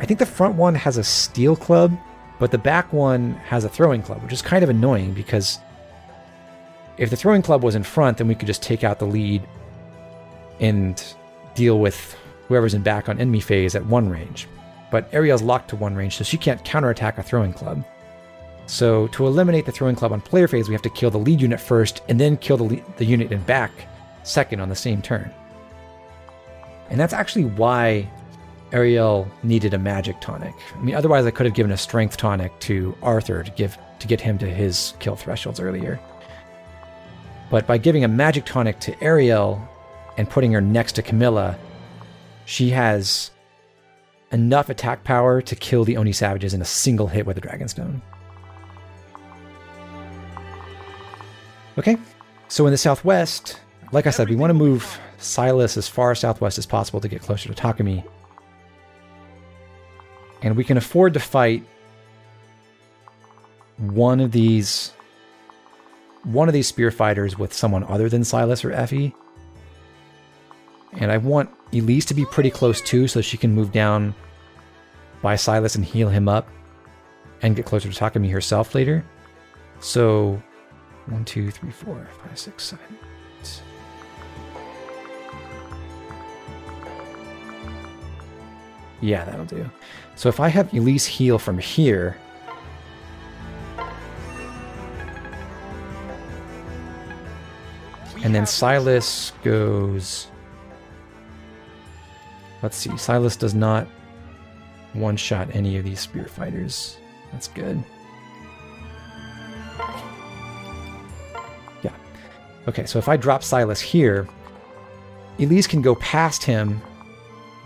think the front one has a steel club, but the back one has a throwing club, which is kind of annoying because if the throwing club was in front, then we could just take out the lead and deal with whoever's in back on enemy phase at one range. But Ariel's locked to one range, so she can't counterattack a throwing club. So to eliminate the throwing club on player phase, we have to kill the lead unit first, and then kill the unit in back second on the same turn. And that's actually why Ariel needed a magic tonic. I mean, otherwise I could have given a strength tonic to Arthur to get him to his kill thresholds earlier. But by giving a magic tonic to Ariel, and putting her next to Camilla, she has enough attack power to kill the Oni savages in a single hit with a Dragonstone. Okay, so in the southwest, like I said, we want to move Silas as far southwest as possible to get closer to Takumi. And we can afford to fight one of these spear fighters with someone other than Silas or Effie. And I want Elise to be pretty close too, so she can move down by Silas and heal him up and get closer to Takumi herself later. So 1, 2, 3, 4, 5, 6, 7, 8. Yeah, that'll do. So if I have Elise heal from here, and then Silas goes... Let's see, Silas does not one-shot any of these spear fighters. That's good. Yeah. Okay, so if I drop Silas here, Elise can go past him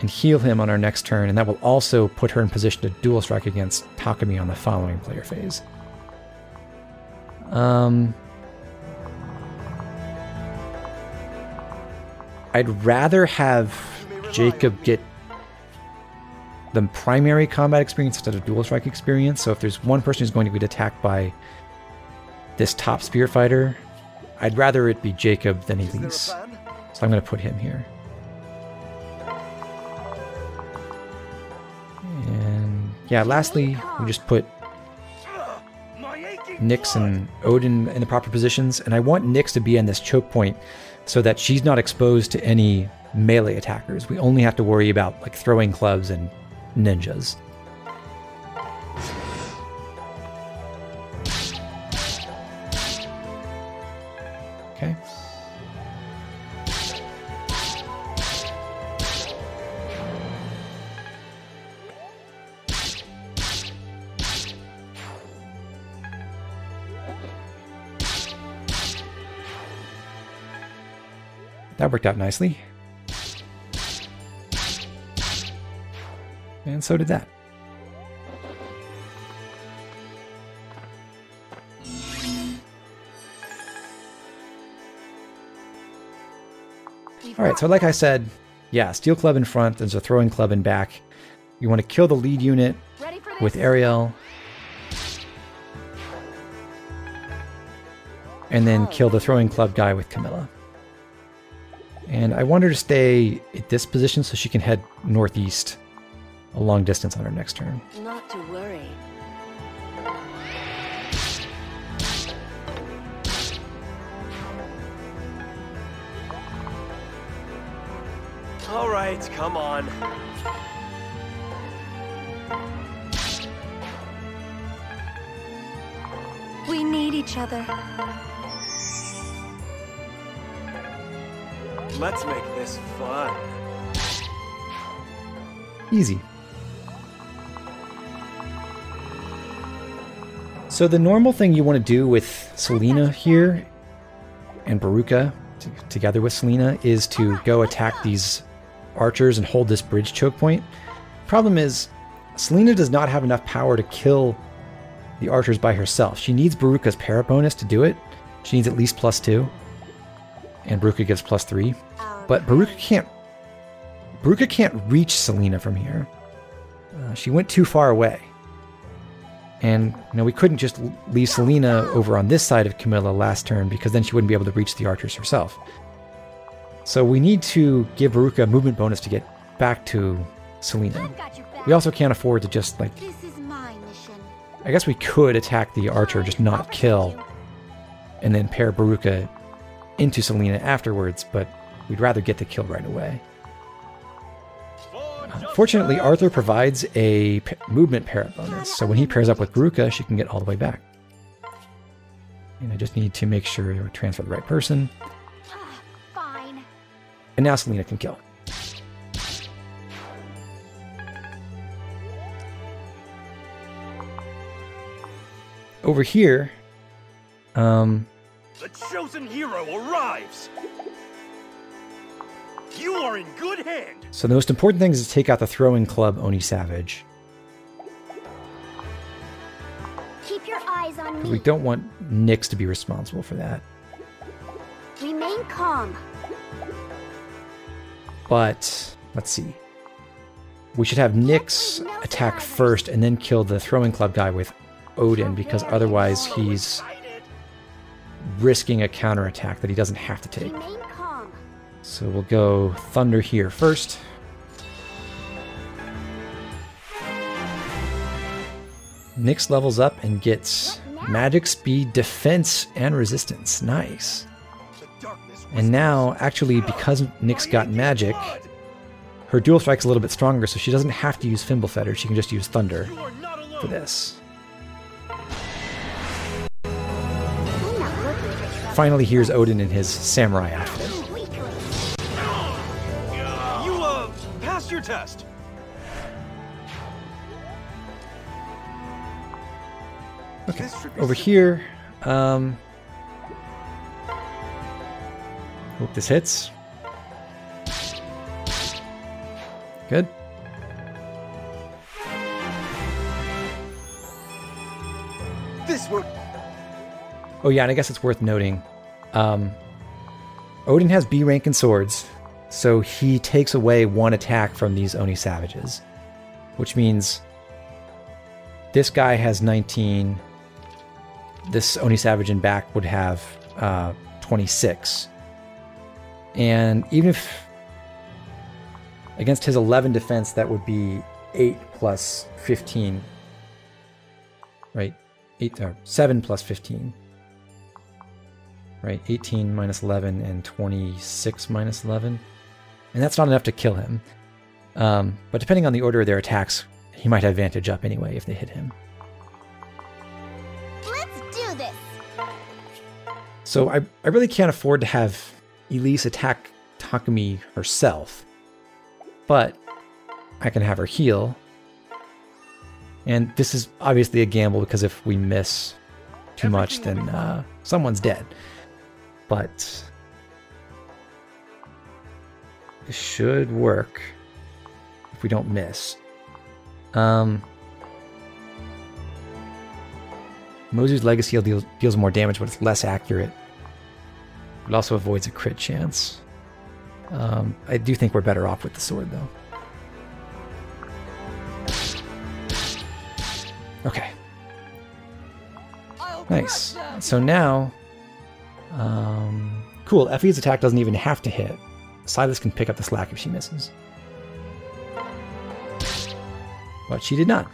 and heal him on our next turn, and that will also put her in position to dual strike against Takumi on the following player phase. I'd rather have Jacob get the primary combat experience instead of dual strike experience. So if there's one person who's going to get attacked by this top spear fighter, I'd rather it be Jacob than Elise. So I'm going to put him here. And yeah, lastly, we just put Nyx and Odin in the proper positions. And I want Nyx to be in this choke point so that she's not exposed to any melee attackers. We only have to worry about like throwing clubs and ninjas. Okay. That worked out nicely. And so did that. Alright, so like I said, yeah, steel club in front, there's a throwing club in back. You want to kill the lead unit with Ariel. And then kill the throwing club guy with Camilla. And I want her to stay at this position so she can head northeast a long distance on her next turn. Not to worry. All right, come on. We need each other. Let's make this fun. Easy. So the normal thing you want to do with Selena here and Baruka together with Selena is to go attack these archers and hold this bridge choke point. Problem is, Selena does not have enough power to kill the archers by herself. She needs Baruka's para bonus to do it. She needs at least +2. And Baruka gives +3. But Baruka can't reach Selena from here. She went too far away. And we couldn't just leave Selena over on this side of Camilla last turn because then she wouldn't be able to reach the archers herself. So we need to give Baruka a movement bonus to get back to Selena. We also can't afford to just This is my mission. I guess we could attack the archer, just not kill, and then pair Baruka into Selena afterwards, but we'd rather get the kill right away. Fortunately, Arthur provides a movement para bonus, so when he pairs up with Baruka, she can get all the way back. And I just need to make sure I transfer the right person. Fine. And now Selena can kill. Over here, The chosen hero arrives! You are in good hand. So the most important thing is to take out the throwing club Oni Savage. Keep your eyes on me. We don't want Nyx to be responsible for that. Remain calm. But, let's see. We should have Nyx attack first and then kill the throwing club guy with Odin, because otherwise he's risking a counterattack that he doesn't have to take. Remain calm. So we'll go Thunder here first. Nyx levels up and gets magic, speed, defense, and resistance. Nice. And now, actually, because Nyx got magic, her dual strike's a little bit stronger, so she doesn't have to use Fimbulfetter. She can just use Thunder for this. Finally, here's Odin in his samurai outfit. You, passed your test. Okay, over here, hope this hits. Good. This will. Oh yeah, and I guess it's worth noting, Odin has B rank in swords, so he takes away one attack from these Oni Savages, which means this guy has 19, this Oni Savage in back would have 26. And even if against his 11 defense, that would be 8 plus 15, right? 7 plus 15. Right, 18 minus 11 and 26 minus 11. And that's not enough to kill him. But depending on the order of their attacks, he might have advantage up anyway if they hit him. Let's do this. So I really can't afford to have Elise attack Takumi herself. But I can have her heal. And this is obviously a gamble, because if we miss too much, then someone's dead. But this should work if we don't miss. Mozu's Legacy deals more damage, but it's less accurate. It also avoids a crit chance. I do think we're better off with the sword, though. Okay. Nice. So now... cool, Effie's attack doesn't even have to hit. Silas can pick up the slack if she misses. But she did not.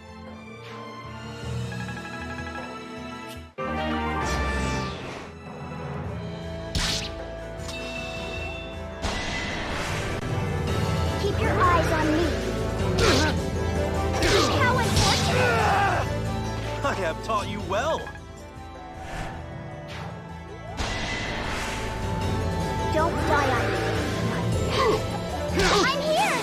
Keep your eyes on me. How unfortunate. I have taught you well. Don't die on me. I'm here!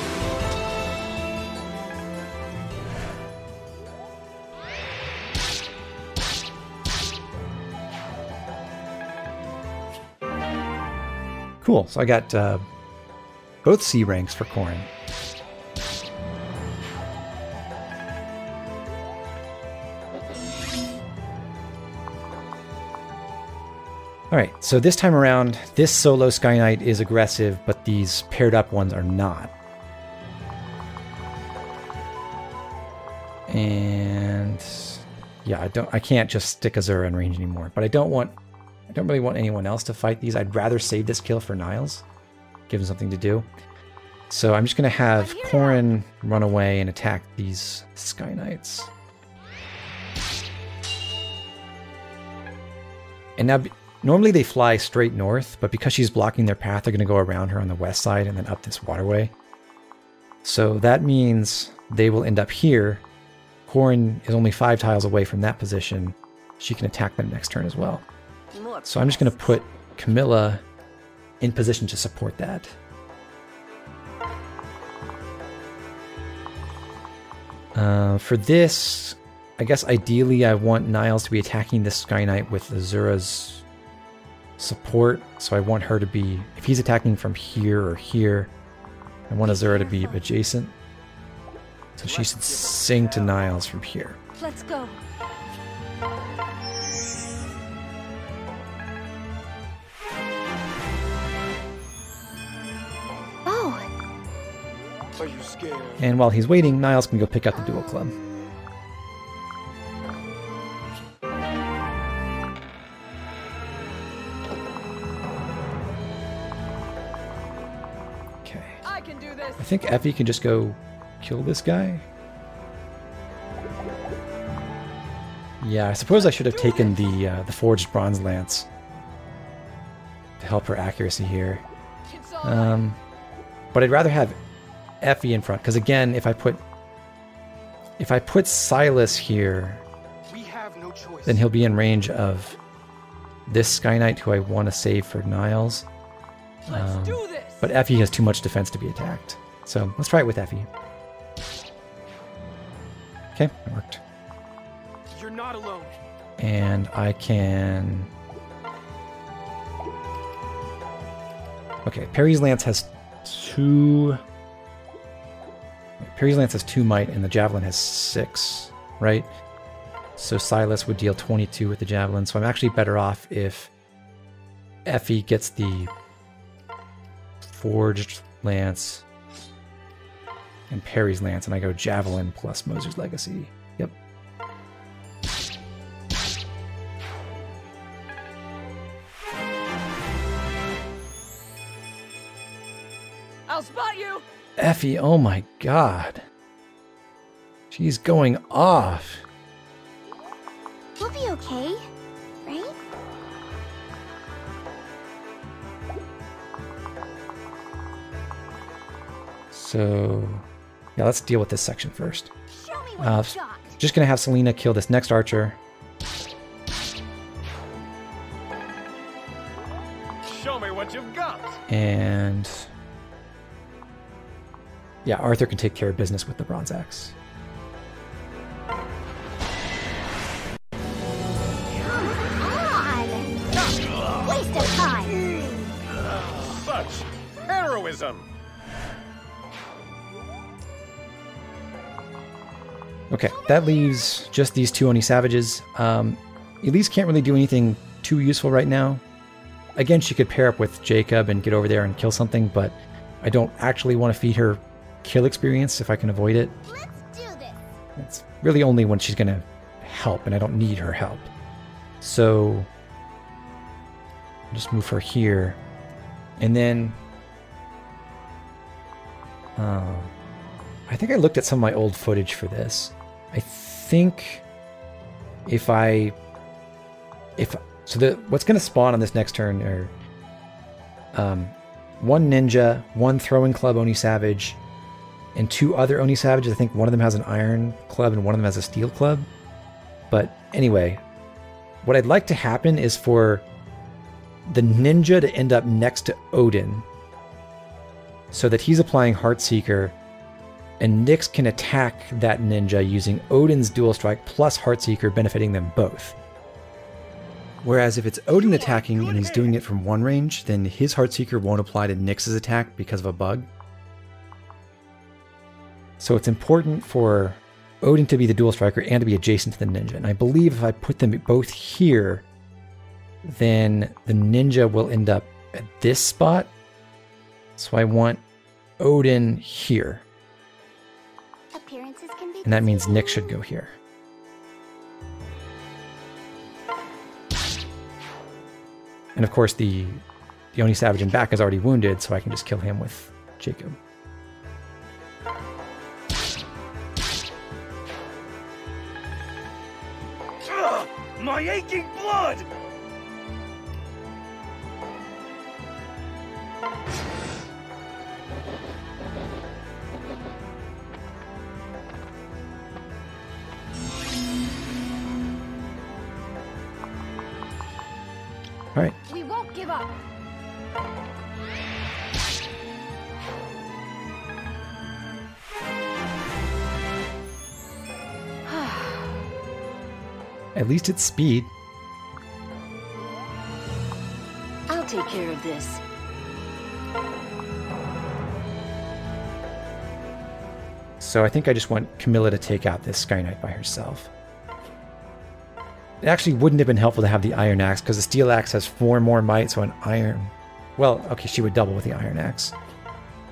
Cool, so I got both C ranks for Corrin. Alright, so this time around, this solo Sky Knight is aggressive, but these paired up ones are not. And yeah, I can't just stick Azura in range anymore. But I don't really want anyone else to fight these. I'd rather save this kill for Niles, give him something to do. So I'm just gonna have Corrin run away and attack these Sky Knights. And now, normally they fly straight north, but because she's blocking their path, they're going to go around her on the west side and then up this waterway. So that means they will end up here. Corrin is only 5 tiles away from that position. She can attack them next turn as well. So I'm just going to put Camilla in position to support that. For this, I guess ideally I want Niles to be attacking this Sky Knight with Azura's support, so I want her to be, if he's attacking from here or here, I want Azura to be adjacent. So she should sing to Niles from here. Let's go. Oh, Are you scared? And while he's waiting, Niles can go pick up the dual club. Okay. I can do this. I think Effie can just go kill this guy. Yeah, I suppose I should have taken the forged bronze lance to help her accuracy here. But I'd rather have Effie in front, because again, if I put Silas here, We have no choice. then he'll be in range of this Sky Knight, who I want to save for Niles. Let's do this. But Effie has too much defense to be attacked. So let's try it with Effie. Okay, it worked. You're not alone. And I can... Okay, Perry's Lance has 2... Perry's Lance has 2 might, and the Javelin has 6, right? So Silas would deal 22 with the Javelin, so I'm actually better off if Effie gets the Forged Lance and Perry's Lance, and I go Javelin plus Moser's Legacy. Yep. I'll spot you. Effie, oh my god. She's going off. we'll be okay, right? So, yeah, let's deal with this section first. Show me what you got. Just gonna have Selena kill this next archer. Show me what you've got. And yeah, Arthur can take care of business with the bronze axe. On! Waste of time. Such heroism. Okay, that leaves just these 2 Oni Savages. Elise can't really do anything too useful right now. Again, she could pair up with Jacob and get over there and kill something, but I don't actually want to feed her kill experience if I can avoid it. Let's do this. It's really only when she's going to help, and I don't need her help. So I'll just move her here. And then I think I looked at some of my old footage for this. I think what's going to spawn on this next turn are 1 ninja, 1 throwing club Oni Savage, and 2 other Oni Savages. I think one of them has an iron club and one of them has a steel club. But anyway, what I'd like to happen is for the ninja to end up next to Odin, so that he's applying Heartseeker, and Nyx can attack that ninja using Odin's Dual Strike plus Heartseeker, benefiting them both. Whereas if it's Odin attacking and he's doing it from 1 range, then his Heartseeker won't apply to Nyx's attack because of a bug. So it's important for Odin to be the Dual Striker and to be adjacent to the ninja. And I believe if I put them both here, then the ninja will end up at this spot. So I want Odin here. Appearances can be And that means Nyx should go here. And of course the Oni Savage in back is already wounded, so I can just kill him with Jacob. Ugh, my aching blood! All right. We won't give up. At least it's speed. I'll take care of this. So I think I just want Camilla to take out this Sky Knight by herself. It actually wouldn't have been helpful to have the Iron Axe, because the Steel Axe has 4 more might, so an Iron... Well, okay, she would double with the Iron Axe.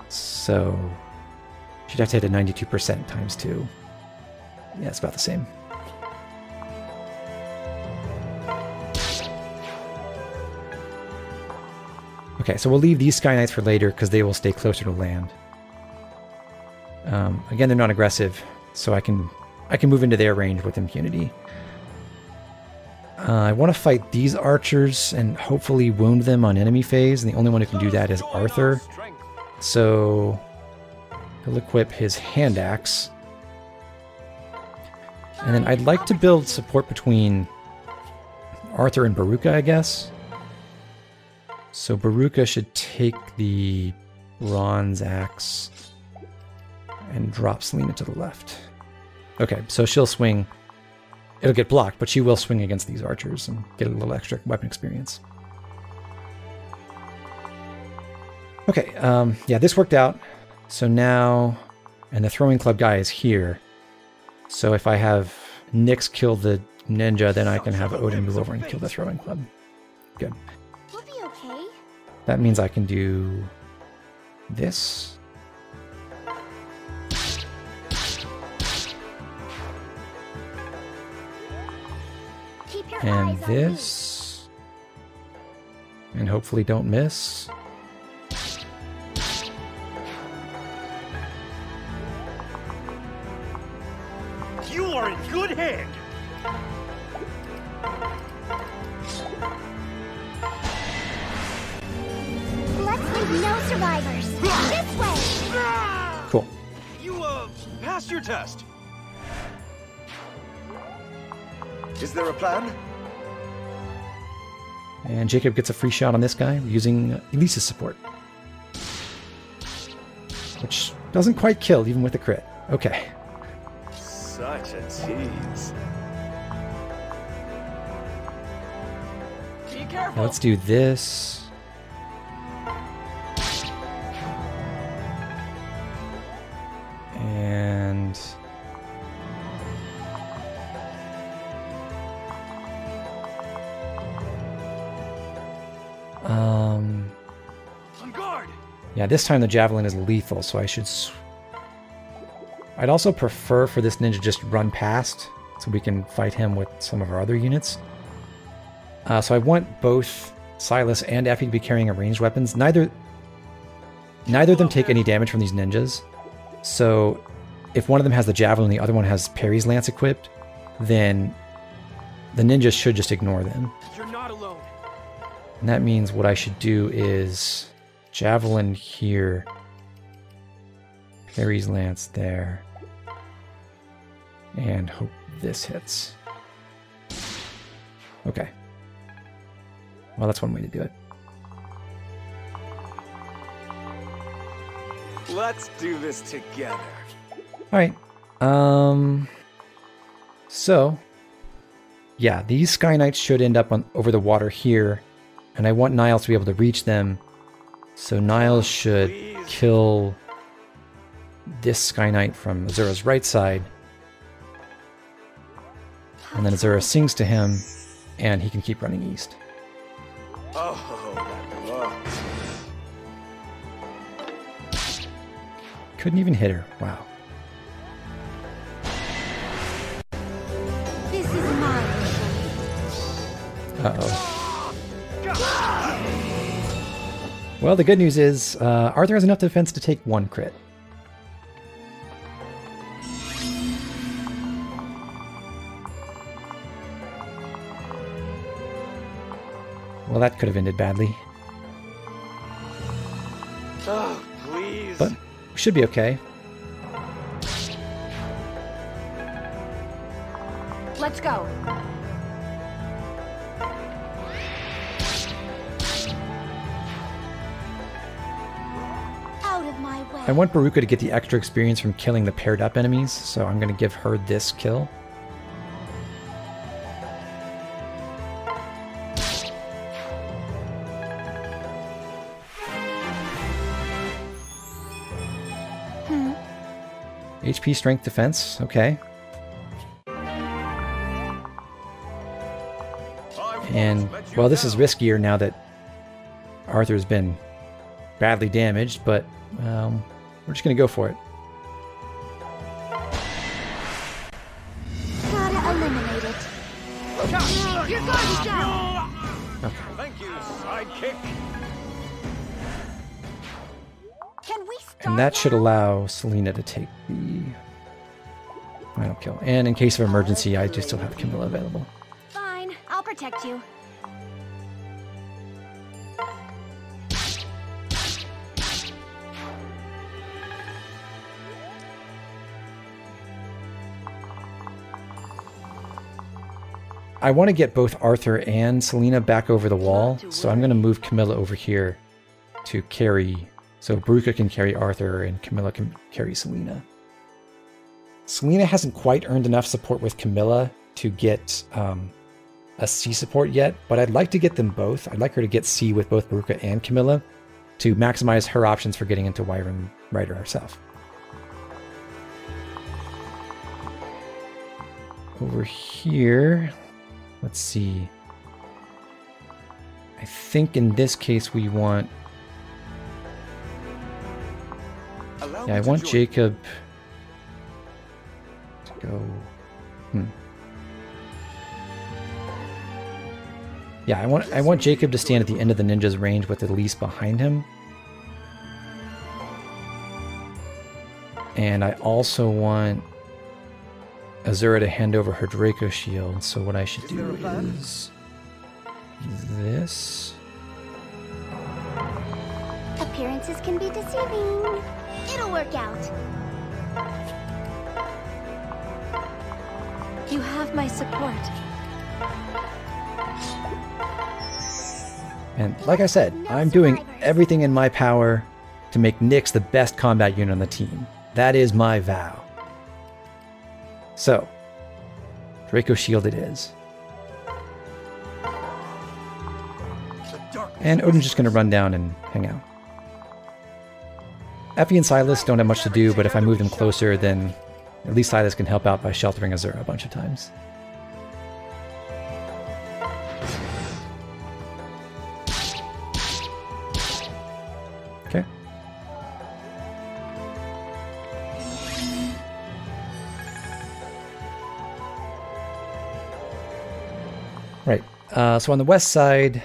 So... she'd have to hit a 92% times 2. Yeah, it's about the same. Okay, so we'll leave these Sky Knights for later, because they will stay closer to land. Again, they're not aggressive, so I can move into their range with impunity. I want to fight these archers and hopefully wound them on enemy phase, and the only one who can do that is Arthur. So he'll equip his hand axe. And then I'd like to build support between Arthur and Baruka, I guess. So Baruka should take the bronze axe and drop Selena to the left. Okay, so she'll swing. It'll get blocked, but she will swing against these archers and get a little extra weapon experience. Okay, yeah, this worked out. So now, and the throwing club guy is here. So if I have Nyx kill the ninja, then I can have Odin move over and kill the throwing club. Good. We'll be okay. That means I can do this. Keep your And eyes on me. this. And hopefully don't miss. You are in good hand. Let's leave no survivors. This way. Cool. You, passed your test. Is there a plan? And Jacob gets a free shot on this guy using Elise's support. Which doesn't quite kill, even with the crit. Okay. Such a tease. Be careful. Now let's do this. And... On guard. yeah, this time the javelin is lethal, so I should... I'd also prefer for this ninja just run past, so we can fight him with some of our other units. So I want both Silas and Effie to be carrying ranged weapons. Neither of them take any damage from these ninjas. So if one of them has the javelin and the other one has Parry's lance equipped, then the ninjas should just ignore them. You're not alone. And that means what I should do is javelin here, Parry's lance there, and hope this hits. Okay. Well, that's one way to do it. Let's do this together. All right. So, yeah, these Sky Knights should end up over the water here, and I want Niles to be able to reach them. So Niles should kill this Sky Knight from Azura's right side, and then Azura sings to him, and he can keep running east. Oh, that look. Couldn't even hit her. Wow. This is mine. Uh-oh. Well, the good news is Arthur has enough defense to take 1 crit. Well, that could have ended badly. Oh, please. But we should be okay. Let's go. Out of my way. I want Baruka to get the extra experience from killing the paired up enemies, so I'm going to give her this kill. HP, strength, defense. Okay. And, well, this is riskier now that Arthur's been badly damaged, but we're just going to go for it. Gotta eliminate it. You're going down. Okay. Thank you, sidekick. Can we start And that should now? allow Selena to take the final kill. And in case of emergency, I do still have Camilla available. Fine, I'll protect you. I want to get both Arthur and Selena back over the wall, so I'm going to move Camilla over here to carry, so Baruka can carry Arthur and Camilla can carry Selena. Selena hasn't quite earned enough support with Camilla to get a C support yet, but I'd like to get them both. I'd like her to get C with both Baruka and Camilla to maximize her options for getting into Wyvern Rider herself. Over here, let's see. I think in this case we want... Yeah, I want Jacob to go... Yeah, I want Jacob to stand at the end of the ninja's range with Elise behind him. And I also want Azura to hand over her Draco shield, so what I should do is this. Appearances can be deceiving. It'll work out. You have my support. And like I said, I'm doing everything in my power to make Nyx the best combat unit on the team. That is my vow. So, Draco shield it is. And Odin's just going to run down and hang out. Effie and Silas don't have much to do, but if I move them closer, then at least Silas can help out by sheltering Azura a bunch of times. Okay. Right. So on the west side,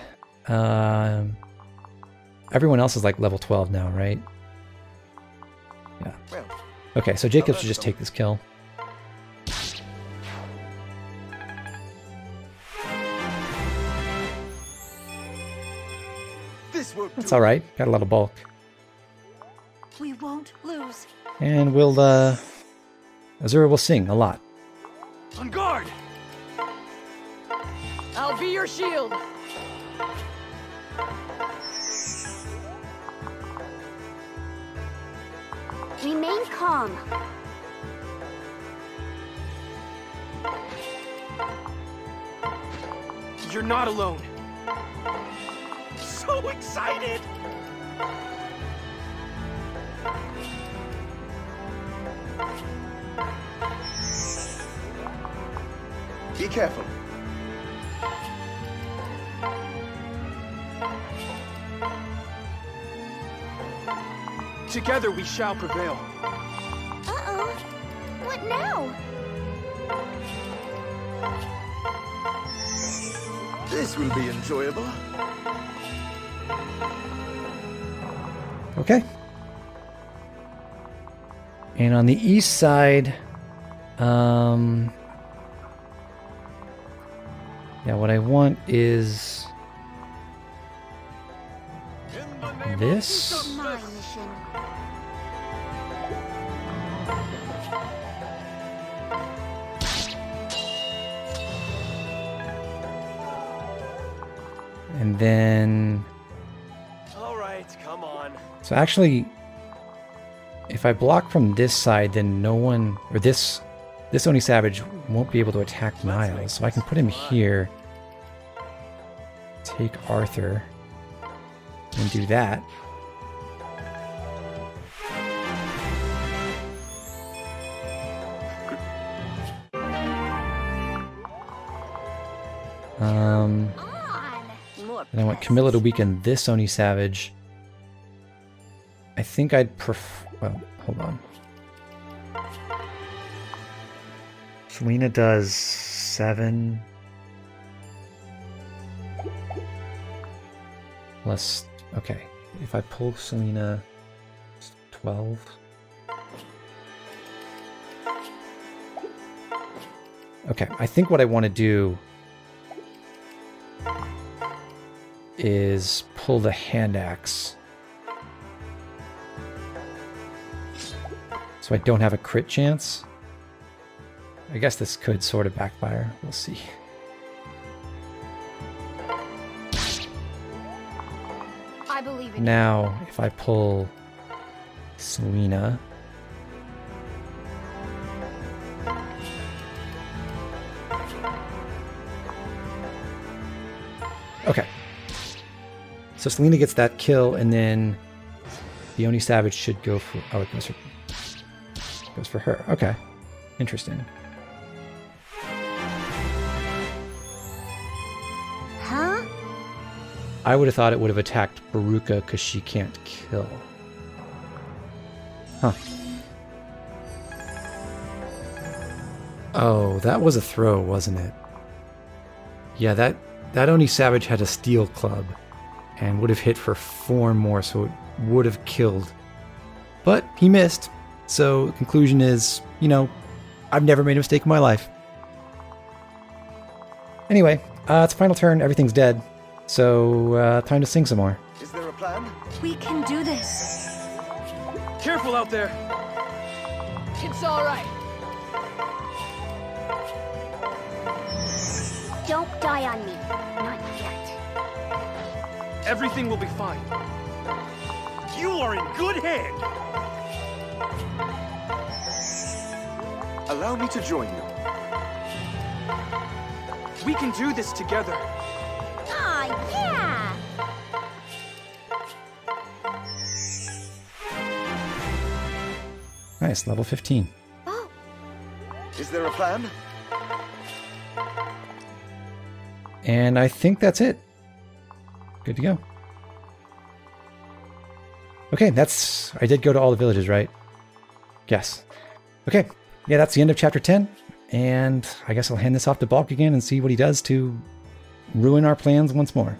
everyone else is like level 12 now, right? Yeah. Okay, so Jacob should just take this kill. That's alright. Got a lot of bulk. We won't lose. And we'll, Azura will sing a lot. On guard! I'll be your shield. Remain calm. You're not alone. So excited! Be careful. Together we shall prevail. Uh-oh. What now? This will be enjoyable. Okay. And on the east side, yeah, what I want is this. My mission. And then... All right, come on. So actually, if I block from this side, then no one... Or this Oni Savage won't be able to attack Niles. So I can put him here. Take Arthur. And do that. On. More And I want Camilla to weaken this Oni Savage. I think I'd prefer... Well, hold on. Selena does 7. Plus... Okay. If I pull Selena... 12. Okay, I think what I want to do is pull the hand axe. So I don't have a crit chance. I guess this could sort of backfire. We'll see. I believe in Now, if I pull Selena... Okay. So Selena gets that kill, and then the Oni Savage should go for... Oh, it goes for her. Okay. Interesting. Huh? I would have thought it would have attacked Baruka because she can't kill. Huh. Oh, that was a throw, wasn't it? Yeah, that Oni Savage had a steel club and would have hit for 4 more, so it would have killed. But he missed. So the conclusion is, you know, I've never made a mistake in my life. Anyway, it's final turn. Everything's dead. So time to sing some more. Is there a plan? We can do this. Careful out there. It's all right. Don't die on me. Not yet. Everything will be fine. You are in good hands. Allow me to join you. We can do this together. Aw, yeah! Nice, level 15. Oh, Is there a plan? And I think that's it. Good to go. Okay, I did go to all the villages, right? Yes. Okay, yeah, that's the end of chapter 10. And I guess I'll hand this off to Balk again and see what he does to ruin our plans once more.